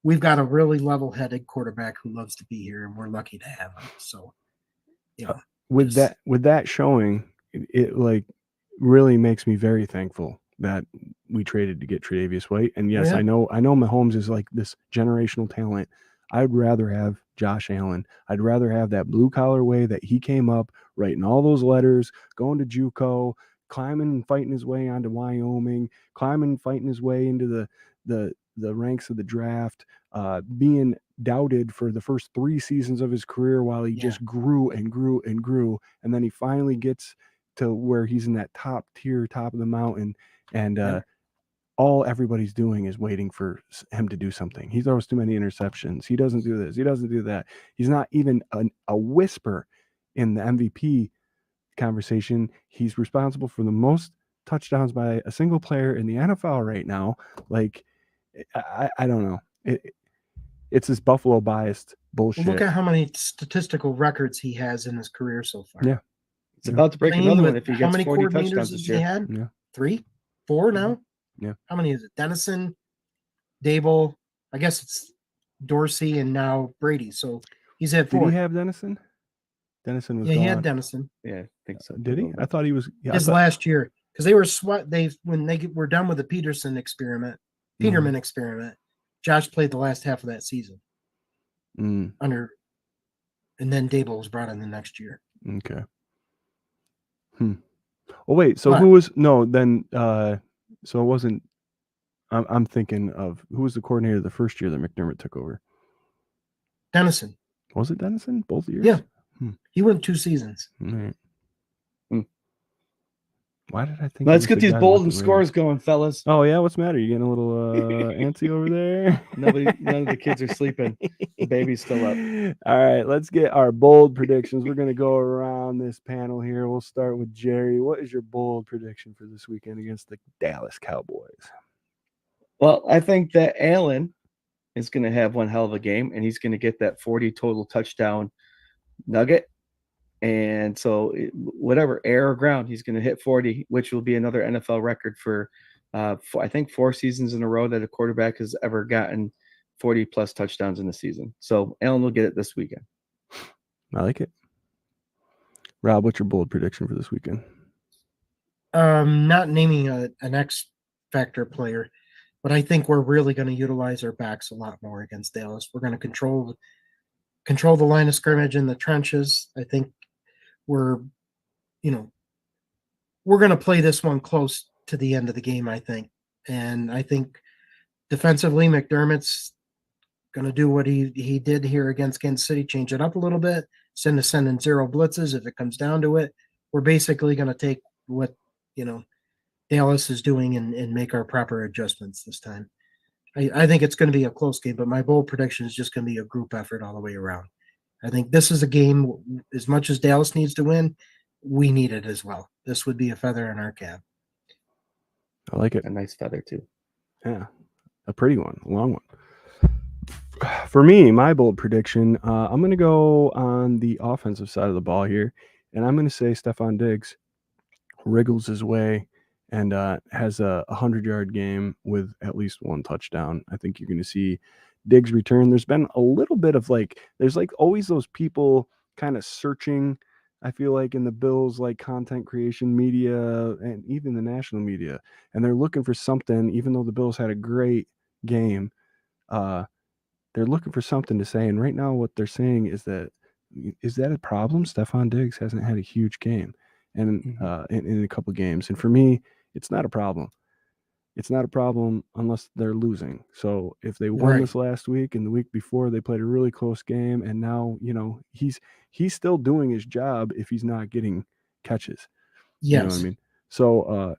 S3: we've got a really level-headed quarterback who loves to be here, and we're lucky to have him. So,
S2: with that showing, it like really makes me very thankful that we traded to get Tre'Davious White. And yes, I know Mahomes is like this generational talent. I'd rather have Josh Allen. I'd rather have that blue collar way that he came up writing all those letters, going to JUCO, climbing and fighting his way onto Wyoming, climbing and fighting his way into the ranks of the draft, being doubted for the first 3 seasons of his career while he just grew and grew and grew. And then he finally gets to where he's in that top tier, top of the mountain. And all everybody's doing is waiting for him to do something. He throws too many interceptions. He doesn't do this. He doesn't do that. He's not even a whisper in the MVP conversation. He's responsible for the most touchdowns by a single player in the NFL right now. Like, I don't know. It's this Buffalo biased bullshit.
S3: Well, look at how many statistical records he has in his career so far.
S2: Yeah.
S4: It's about to break another one if he gets 40 touchdowns this year.
S3: He had? 3, 4 now?
S2: Yeah.
S3: How many is it? Dennison, Dable, I guess it's Dorsey, and now Brady. So he's had 4.
S2: Did he have Dennison? Dennison was gone.
S3: He had Dennison.
S4: Yeah, I think so.
S2: Did he? I thought he was
S3: last year, because they were when they were done with the Peterman experiment, Josh played the last half of that season and then Dable was brought in the next year.
S2: Okay. Oh wait, so who was so it wasn't. I'm thinking of who was the coordinator the first year that McDermott took over.
S3: Dennison.
S2: Was it Dennison both years?
S3: Yeah. He went 2 seasons.
S2: Right. Why did I think?
S4: Let's get these bold and scores going, fellas.
S2: Oh yeah, what's the matter? You getting a little antsy over there?
S4: None of the kids are sleeping. The baby's still up.
S2: All right, let's get our bold predictions. We're gonna go around this panel here. We'll start with Jerry. What is your bold prediction for this weekend against the Dallas Cowboys?
S4: Well, I think that Allen is going to have one hell of a game, and he's going to get that 40 total touchdown nugget. And so whatever, air or ground, he's going to hit 40, which will be another NFL record for I think 4 seasons in a row that a quarterback has ever gotten 40-plus touchdowns in a season. So Allen will get it this weekend.
S2: I like it. Rob, what's your bold prediction for this weekend?
S3: Not naming an X-factor player, but I think we're really going to utilize our backs a lot more against Dallas. We're going to control the line of scrimmage in the trenches. I think we're going to play this one close to the end of the game, I think. And I think defensively, McDermott's going to do what he did here against Kansas City, change it up a little bit, send in 0 blitzes if it comes down to it. We're basically going to take what, Dallas is doing and make our proper adjustments this time. I think it's going to be a close game, but my bold prediction is just going to be a group effort all the way around. I think this is a game, as much as Dallas needs to win, we need it as well. This would be a feather in our cap.
S2: I like it.
S4: A nice feather, too.
S2: Yeah, a pretty one, a long one. For me, my bold prediction, I'm going to go on the offensive side of the ball here, and I'm going to say Stephon Diggs wriggles his way and has a 100-yard game with at least one touchdown. I think you're going to see Diggs return. There's been a little bit of there's always those people kind of searching, I feel like, in the Bills, content creation media and even the national media, and they're looking for something, even though the Bills had a great game. They're looking for something to say, and right now what they're saying is that a problem? Stephon Diggs hasn't had a huge game and in a couple games, and for me, it's not a problem. It's not a problem unless they're losing. So if they won this last week and the week before they played a really close game, and now he's still doing his job if he's not getting catches.
S3: Yes.
S2: You know what I mean? So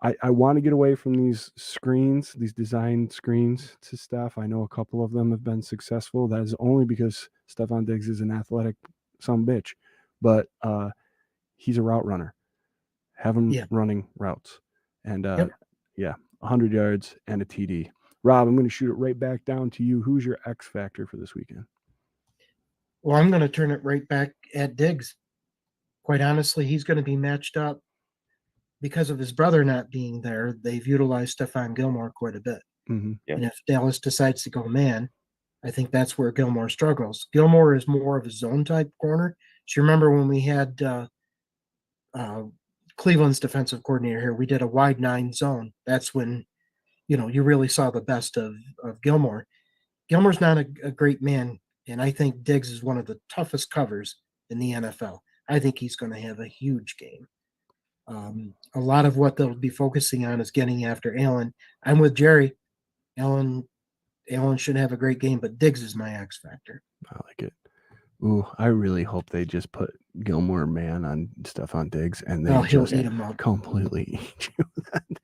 S2: I want to get away from these screens, these design screens to Steph. I know a couple of them have been successful. That is only because Stephon Diggs is an athletic son of a bitch, but he's a route runner. Have him running routes. And 100 yards and a TD. Rob, I'm going to shoot it right back down to you. Who's your X factor for this weekend?
S3: Well, I'm going to turn it right back at Diggs. Quite honestly, he's going to be matched up because of his brother not being there. They've utilized Stephon Gilmore quite a bit.
S2: Mm-hmm.
S4: Yep.
S3: And if Dallas decides to go man, I think that's where Gilmore struggles. Gilmore is more of a zone type corner. So you remember when we had Cleveland's defensive coordinator here, we did a wide 9 zone. That's when, you really saw the best of Gilmore. Gilmore's not a great man, and I think Diggs is one of the toughest covers in the NFL. I think he's going to have a huge game. A lot of what they'll be focusing on is getting after Allen. I'm with Jerry. Allen should have a great game, but Diggs is my X factor.
S2: I like it. Ooh, I really hope they just put Gilmore man on Stephon Diggs and they
S3: he'll
S2: just
S3: eat him up.
S2: Completely eat you.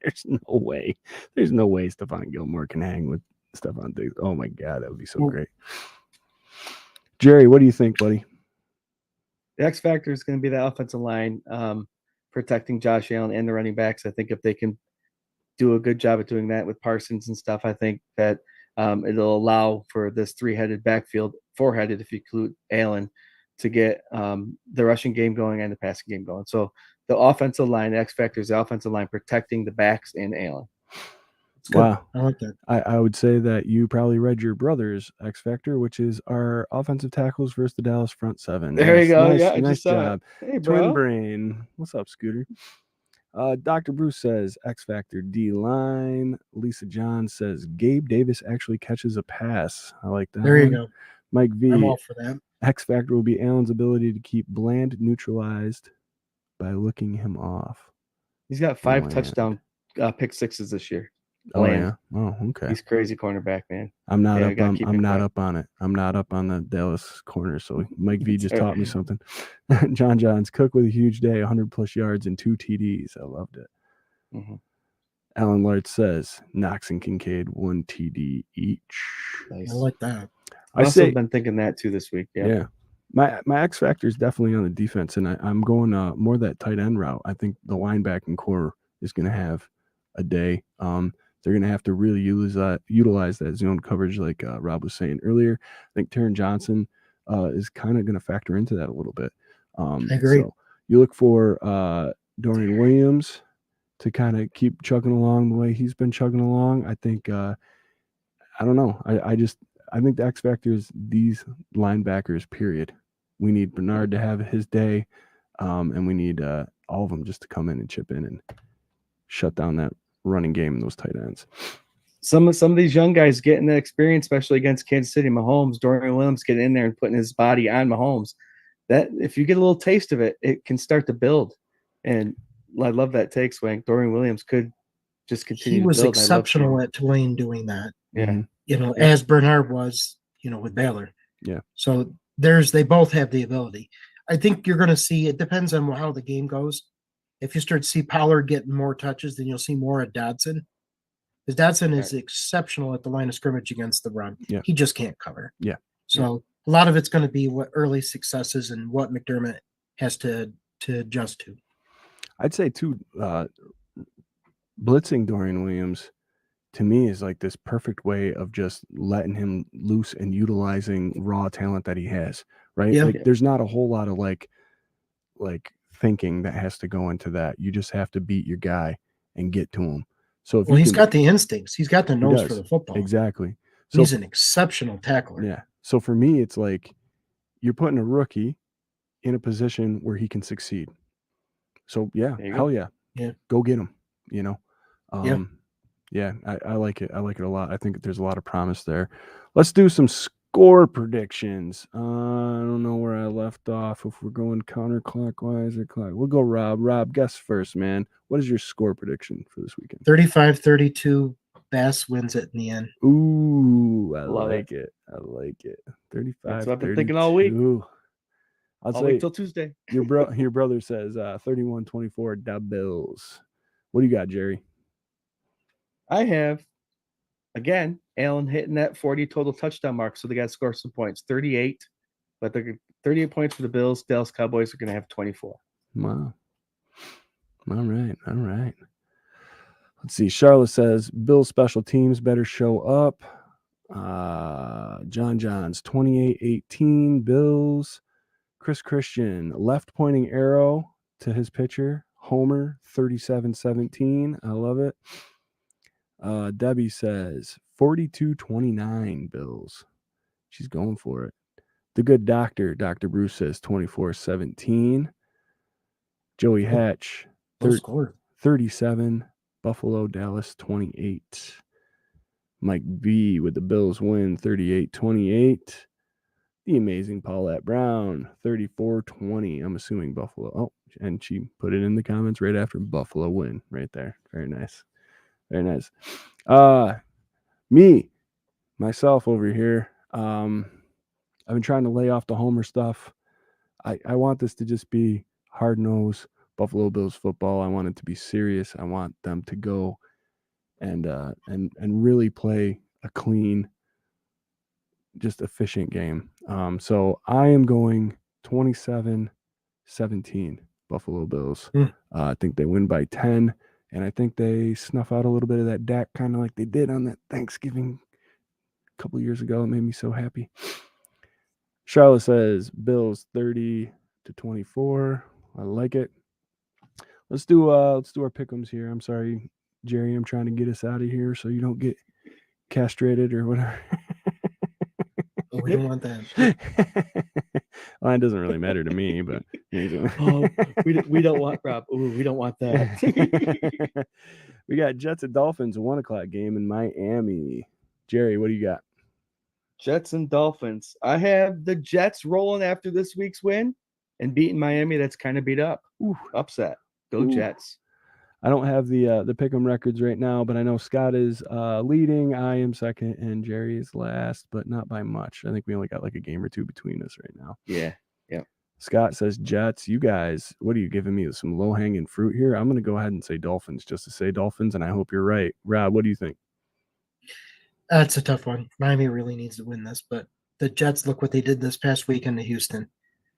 S2: There's no way. There's no way Stephon Gilmore can hang with Stephon Diggs. Oh my God, that would be so great. Jerry, what do you think, buddy?
S4: The X factor is going to be the offensive line, protecting Josh Allen and the running backs. I think if they can do a good job at doing that with Parsons and stuff, I think that it'll allow for this 3-headed backfield, 4-headed if you include Allen, to get the rushing game going and the passing game going. So the offensive line, the X factor is the offensive line protecting the backs and Allen.
S2: Wow.
S3: I like that.
S2: I would say that you probably read your brother's X factor, which is our offensive tackles versus the Dallas front 7.
S4: There you go.
S2: Nice,
S4: I
S2: nice
S4: just saw
S2: job.
S4: it. Hey,
S2: Twin
S4: bro.
S2: brain. What's up, Scooter? Dr. Bruce says X factor D-line. Lisa John says Gabe Davis actually catches a pass. I like that.
S3: There you go.
S2: Mike V.
S3: I'm all for that.
S2: X factor will be Allen's ability to keep Bland neutralized by looking him off.
S4: He's got 5
S2: Bland.
S4: touchdown pick sixes this year.
S2: Bland. Oh yeah. Oh, okay.
S4: He's crazy cornerback, man.
S2: I'm not
S4: Yeah,
S2: up on. I'm not up on it. I'm not up on the Dallas corner. So Mike V just taught me something. John Johns, Cook with a huge day, 100+ yards and 2 TDs. I loved it.
S4: Mm-hmm.
S2: Alan Lart says Knox and Kincaid 1 TD each.
S4: Nice.
S3: I like that.
S4: I've also been thinking that too this week. Yeah.
S2: My X factor is definitely on the defense, and I'm going more that tight end route. I think the linebacking core is going to have a day. They're going to have to really utilize that zone coverage, like Rob was saying earlier. I think Taron Johnson is kind of going to factor into that a little bit.
S3: I agree. So
S2: you look for Dorian Williams to kind of keep chugging along the way he's been chugging along. I think I don't know. I think the X factor is these linebackers, period. We need Bernard to have his day, and we need all of them just to come in and chip in and shut down that running game and those tight ends.
S4: Some of these young guys getting that experience, especially against Kansas City. Mahomes, Dorian Williams getting in there and putting his body on Mahomes. That if you get a little taste of it, it can start to build. And I love that take, Swank. Dorian Williams could just continue.
S3: He was
S4: to build.
S3: exceptional at Tulane doing that.
S4: Yeah.
S3: As Bernard was, with Baylor.
S2: Yeah.
S3: So they both have the ability. I think you're going to see, it depends on how the game goes. if you start to see Pollard getting more touches, then you'll see more of Dodson. Because Dodson is exceptional at the line of scrimmage against the run.
S2: Yeah.
S3: He just can't cover.
S2: Yeah.
S3: So a lot of it's going to be what early successes and what McDermott has to adjust to.
S2: I'd say too, blitzing Dorian Williams to me is like this perfect way of just letting him loose and utilizing raw talent that he has, right?
S3: Yeah.
S2: Like there's not a whole lot of like thinking that has to go into that. You just have to beat your guy and get to him. So if
S3: he's got the instincts, he's got the nose for the football.
S2: Exactly. So
S3: he's an exceptional tackler.
S2: Yeah. So for me, it's like you're putting a rookie in a position where he can succeed. So hell yeah. Go get him, you know? Yeah, I like it. I like it a lot. I think there's a lot of promise there. Let's do some score predictions. I don't know where I left off. If we're going counterclockwise or clockwise. We'll go Rob. Rob, guess first, man. What is your score prediction for this weekend?
S3: 35-32. Bass wins it in the end.
S2: Ooh, I like it. I like it. 35.
S4: That's what I've been thinking all week.
S2: I'll
S4: wait till Tuesday.
S2: Your brother says 31-24 the Bills. What do you got, Jerry?
S4: I have, again, Allen hitting that 40 total touchdown mark, so they got to score some points. 38, but they're 38 points for the Bills. Dallas Cowboys are going to have 24.
S2: Wow. All right. Let's see. Charlotte says Bills special teams better show up. John Johns 28-18 Bills. Chris Christian left pointing arrow to his pitcher. Homer 37-17. I love it. Debbie says 42-29 Bills. She's going for it. The good Dr. Bruce says 24-17. Joey Hatch 37. Buffalo, Dallas 28. Mike B with the Bills win 38-28. The amazing Paulette Brown 34-20. I'm assuming Buffalo. Oh, and she put it in the comments right after Buffalo win right there. Very nice. Very nice. Myself over here. I've been trying to lay off the Homer stuff. I want this to just be hard-nosed Buffalo Bills football. I want it to be serious. I want them to go and really play a clean, just efficient game. So I am going 27-17 Buffalo Bills. I think they win by 10, and I think they snuff out a little bit of that Dak, kind of like they did on that Thanksgiving a couple years ago. It made me so happy. Charlotte says Bills 30-24. I like it. Let's do our pick'ems here. I'm sorry, Jerry. I'm trying to get us out of here so you don't get castrated or whatever.
S3: We don't want that.
S2: Well, it doesn't really matter to me, but
S4: we don't want Rob. Ooh, we don't want that.
S2: We got Jets and Dolphins, a 1:00 game in Miami. Jerry, what do you got?
S4: Jets and Dolphins. I have the Jets rolling after this week's win and beating Miami. That's kind of beat up. Ooh, upset. Go Jets.
S2: I don't have the pick'em records right now, but I know Scott is leading. I am second, and Jerry is last, but not by much. I think we only got like a game or two between us right now.
S4: Yeah.
S2: Scott says Jets. You guys, what are you giving me? Some low-hanging fruit here? I'm going to go ahead and say Dolphins just to say Dolphins, and I hope you're right. Rob, what do you think?
S3: That's a tough one. Miami really needs to win this, but the Jets, look what they did this past weekend to Houston.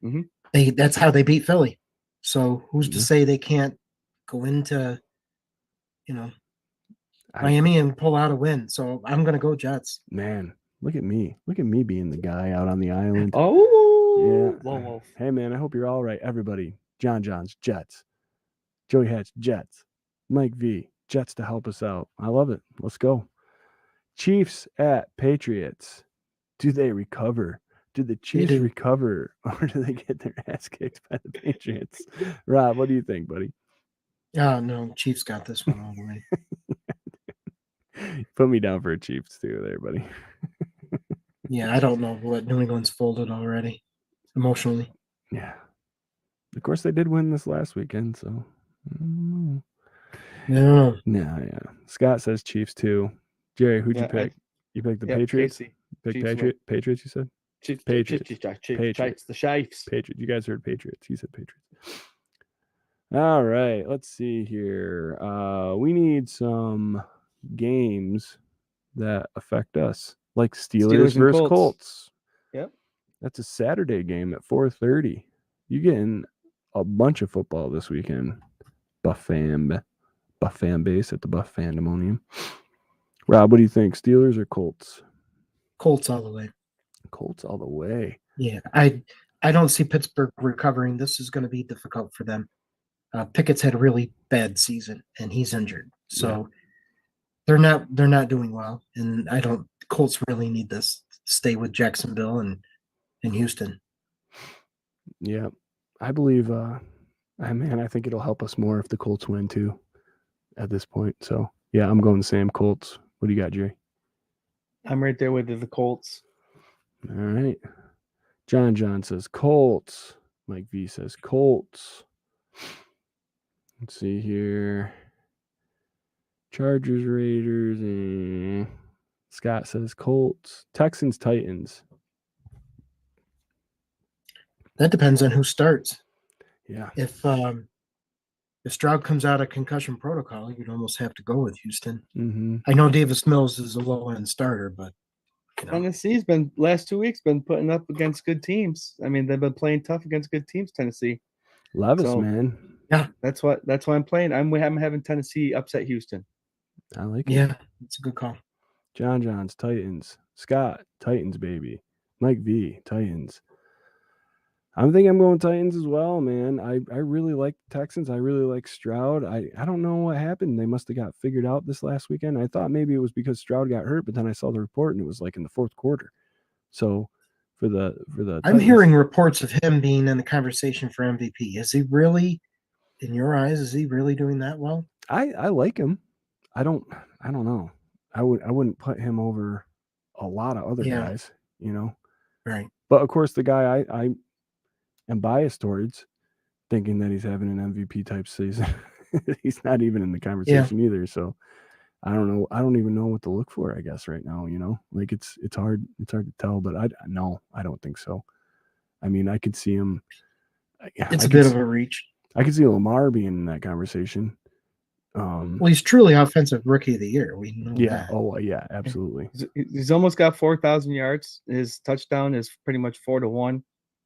S4: Mm-hmm.
S3: That's how they beat Philly. So who's to say they can't go into, Miami and pull out a win? So I'm going to go Jets.
S2: Man, look at me. Look at me being the guy out on the island.
S4: Oh,
S2: yeah.
S4: Wolf.
S2: Hey, man, I hope you're all right. Everybody. John Johns, Jets. Joey Hatch, Jets. Mike V, Jets to help us out. I love it. Let's go. Chiefs at Patriots. Do they recover? Do the Chiefs recover, or do they get their ass kicked by the Patriots? Rob, what do you think, buddy?
S3: No, Chiefs got this one all the
S2: way. Put me down for a Chiefs too there, buddy.
S3: Yeah, I don't know what New England's folded already emotionally.
S2: Yeah. Of course, they did win this last weekend, so.
S3: No.
S2: Yeah. Scott says Chiefs too. Jerry, who'd you pick? You picked the Patriots? Patriots, you said?
S4: Patriots. The Chiefs.
S2: Patriots. You guys heard Patriots. He said Patriots. All right, let's see here. We need some games that affect us, like Steelers
S4: and
S2: versus Colts.
S4: Yep.
S2: That's a Saturday game at 4:30. You getting a bunch of football this weekend. Buff fan base at the Buff Fandemonium. Rob, what do you think? Steelers or Colts?
S3: Colts all the way.
S2: Colts all the way.
S3: Yeah, I don't see Pittsburgh recovering. This is going to be difficult for them. Pickett's had a really bad season, and he's injured, so they're not doing well. And I don't. Colts really need this. Stay with Jacksonville and Houston.
S2: Yeah, I believe. I think it'll help us more if the Colts win too. At this point, so yeah, I'm going Sam Colts. What do you got, Jerry?
S4: I'm right there with the Colts.
S2: All right. John says Colts. Mike V says Colts. Let's see here. Chargers, Raiders. Scott says Colts. Texans, Titans.
S3: That depends on who starts.
S2: Yeah.
S3: If Stroud comes out of concussion protocol, you'd almost have to go with Houston.
S2: Mm-hmm.
S3: I know Davis Mills is a low end starter, but
S4: Tennessee's been last 2 weeks been putting up against good teams. I mean, they've been playing tough against good teams. Tennessee,
S2: Levis, man.
S3: Yeah,
S4: that's why I'm playing. I'm having Tennessee upset Houston.
S2: I like it.
S3: Yeah, it's a good call.
S2: John's Titans. Scott, Titans, baby. Mike V, Titans. I'm thinking I'm going Titans as well, man. I really like the Texans. I really like Stroud. I don't know what happened. They must have got figured out this last weekend. I thought maybe it was because Stroud got hurt, but then I saw the report and it was like in the fourth quarter. So for the
S3: I'm
S2: Titans,
S3: hearing reports of him being in the conversation for MVP. Is he really, in your eyes, is he really doing that well?
S2: I like him. I don't know. I wouldn't put him over a lot of other guys, you know.
S3: Right.
S2: But of course the guy I am biased towards, thinking that he's having an MVP type season. He's not even in the conversation either. So I don't know. I don't even know what to look for, I guess, right now, you know, like it's hard to tell, but I don't think so. I mean, I could see him.
S3: It's a bit of a reach.
S2: I could see Lamar being in that conversation.
S3: Well, he's truly offensive rookie of the year. We know that.
S2: Oh, yeah, absolutely.
S4: He's almost got 4,000 yards. His touchdown is pretty much 4-1.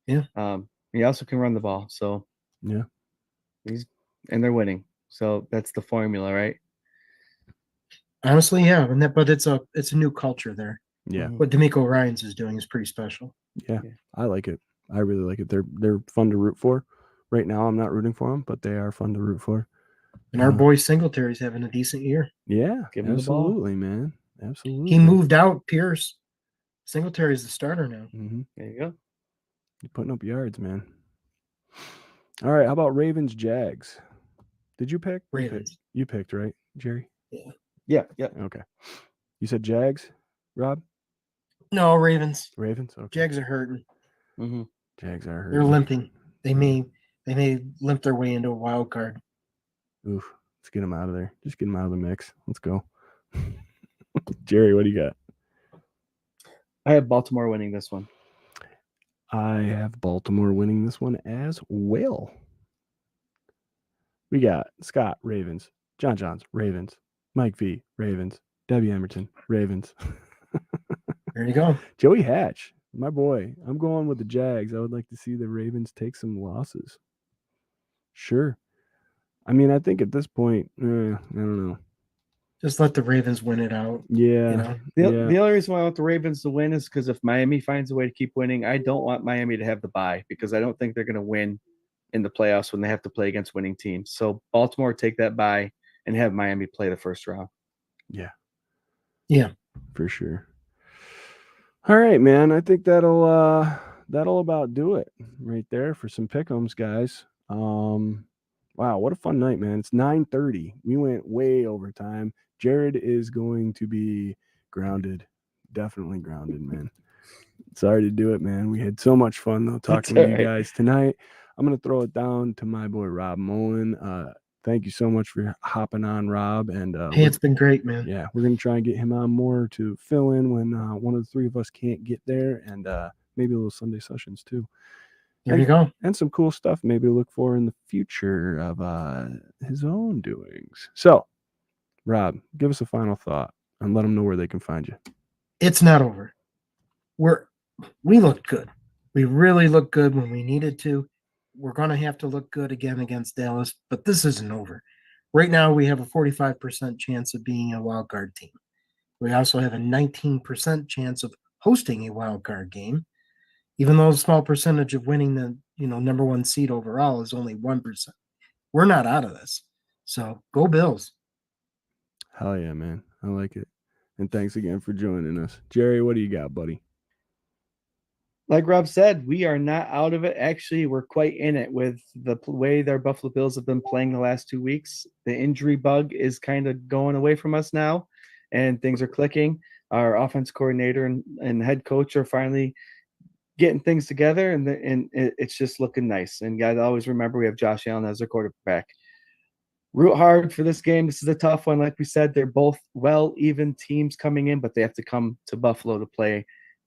S3: Yeah.
S4: He also can run the ball. So
S2: yeah,
S4: and they're winning. So that's the formula, right?
S3: Honestly, yeah. But it's a new culture there.
S2: Yeah.
S3: What D'Amico Ryans is doing is pretty special.
S2: Yeah. I like it. I really like it. They're fun to root for. Right now, I'm not rooting for them, but they are fun to root for.
S3: And our boy Singletary's having a decent year.
S2: Yeah,
S4: Give him
S2: absolutely,
S4: the ball.
S2: man. Absolutely.
S3: He moved out Pierce. Singletary's the starter now.
S2: Mm-hmm.
S4: There you go.
S2: You're putting up yards, man. All right, how about Ravens Jags? Did you pick?
S3: Ravens.
S2: You picked, right, Jerry?
S4: Yeah.
S2: Okay. You said Jags, Rob?
S3: No, Ravens.
S2: Ravens? Okay.
S3: Jags are hurting.
S4: Mm-hmm.
S2: Jags are hurting.
S3: They're limping. They may limp their way into a wild card.
S2: Oof. Let's get them out of there. Just get them out of the mix. Let's go. Jerry, what do you got?
S4: I have Baltimore winning this one.
S2: I have Baltimore winning this one as well. We got Scott, Ravens. John's, Ravens. Mike V, Ravens. Debbie Emerton, Ravens.
S3: There you go.
S2: Joey Hatch, my boy. I'm going with the Jags. I would like to see the Ravens take some losses. Sure. I mean, I think at this point, I don't know.
S3: Just let the Ravens win it out.
S2: Yeah.
S4: The only reason why I want the Ravens to win is because if Miami finds a way to keep winning, I don't want Miami to have the bye because I don't think they're going to win in the playoffs when they have to play against winning teams. So Baltimore take that bye and have Miami play the first round.
S2: Yeah.
S3: Yeah.
S2: For sure. All right, man. I think that'll about do it right there for some pick'ems, guys. Wow, what a fun night, man. It's 9:30. We went way over time. Jarrod is going to be grounded. Definitely grounded, man. Sorry to do it, man. We had so much fun, though, talking to you guys tonight. I'm going to throw it down to my boy, Rob Mullen. Thank you so much for hopping on, Rob. And
S3: hey, it's been great, man.
S2: Yeah, we're going to try and get him on more to fill in when one of the three of us can't get there, and maybe a little Sunday sessions, too.
S3: There you go.
S2: And some cool stuff maybe to look for in the future of his own doings. So, Rob, give us a final thought and let them know where they can find you.
S3: It's not over. We looked good. We really looked good when we needed to. We're going to have to look good again against Dallas, but this isn't over. Right now, we have a 45% chance of being a wild card team. We also have a 19% chance of hosting a wild card game, even though a small percentage of winning the number one seed overall is only 1%. We're not out of this. So go Bills.
S2: Hell yeah, man. I like it. And thanks again for joining us. Jerry, what do you got, buddy?
S4: Like Rob said, we are not out of it. Actually, we're quite in it with the way their Buffalo Bills have been playing the last 2 weeks. The injury bug is kind of going away from us now, and things are clicking. Our offense coordinator and head coach are finally getting things together, and it's just looking nice. And guys, always remember we have Josh Allen as our quarterback. Root hard for this game. This is a tough one. Like we said, they're both even teams coming in, but they have to come to Buffalo to play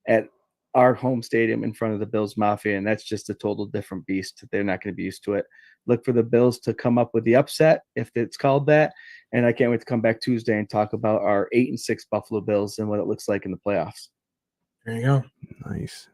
S4: at our home stadium in front of the Bills Mafia, and that's just a total different beast. They're not going to be used to it. Look for the Bills to come up with the upset, if it's called that, and I can't wait to come back Tuesday and talk about our 8-6 Buffalo Bills and what it looks like in the playoffs.
S3: There you go.
S2: Nice.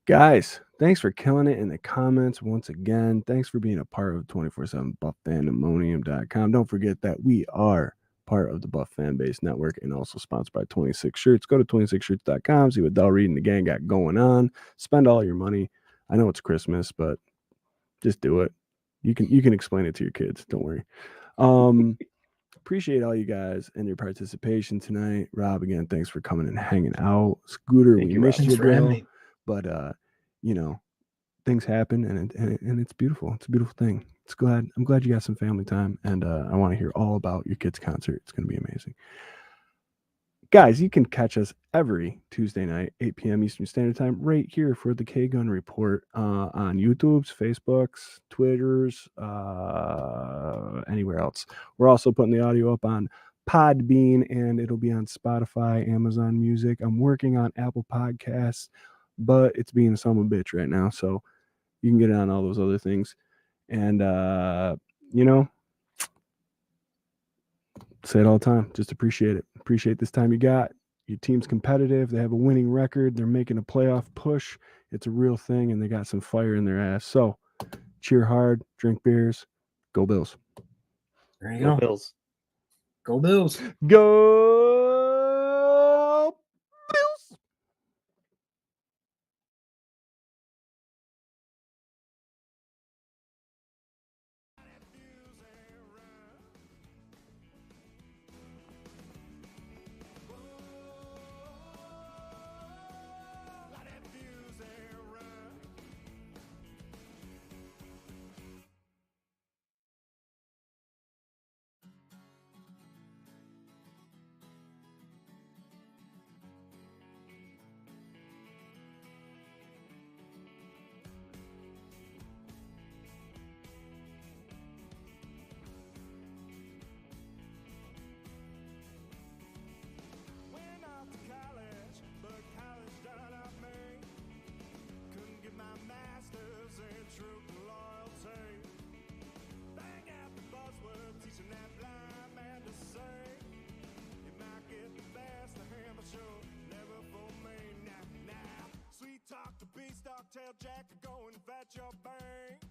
S2: Guys, thanks for killing it in the comments once again. Thanks for being a part of 247buffpandemonium.com. Don't forget that we are part of the Buff Fan Base Network and also sponsored by 26 Shirts. Go to 26shirts.com, see what Del Reed and the gang got going on. Spend all your money. I know it's Christmas, but just do it. You can explain it to your kids. Don't worry. Appreciate all you guys and your participation tonight. Rob, again, thanks for coming and hanging out. Scooter, we missed you, bro. But things happen and it's beautiful. It's a beautiful thing. I'm glad you got some family time, and I want to hear all about your kids' concert. It's going to be amazing. Guys, you can catch us every Tuesday night, 8 p.m. Eastern Standard Time, right here for the K-Gun Report on YouTube's, Facebook's, Twitter's, anywhere else. We're also putting the audio up on Podbean, and it'll be on Spotify, Amazon Music. I'm working on Apple Podcasts, but it's being a son of a bitch right now, so you can get it on all those other things. And, say it all the time. Just appreciate it. Appreciate this time you got. Your team's competitive. They have a winning record. They're making a playoff push. It's a real thing, and they got some fire in their ass. So cheer hard, drink beers. Go Bills.
S3: There you go.
S4: Bills.
S3: Go Bills.
S2: Go Bills.
S1: Talk to beast, dog tail jack, go and fetch your bank.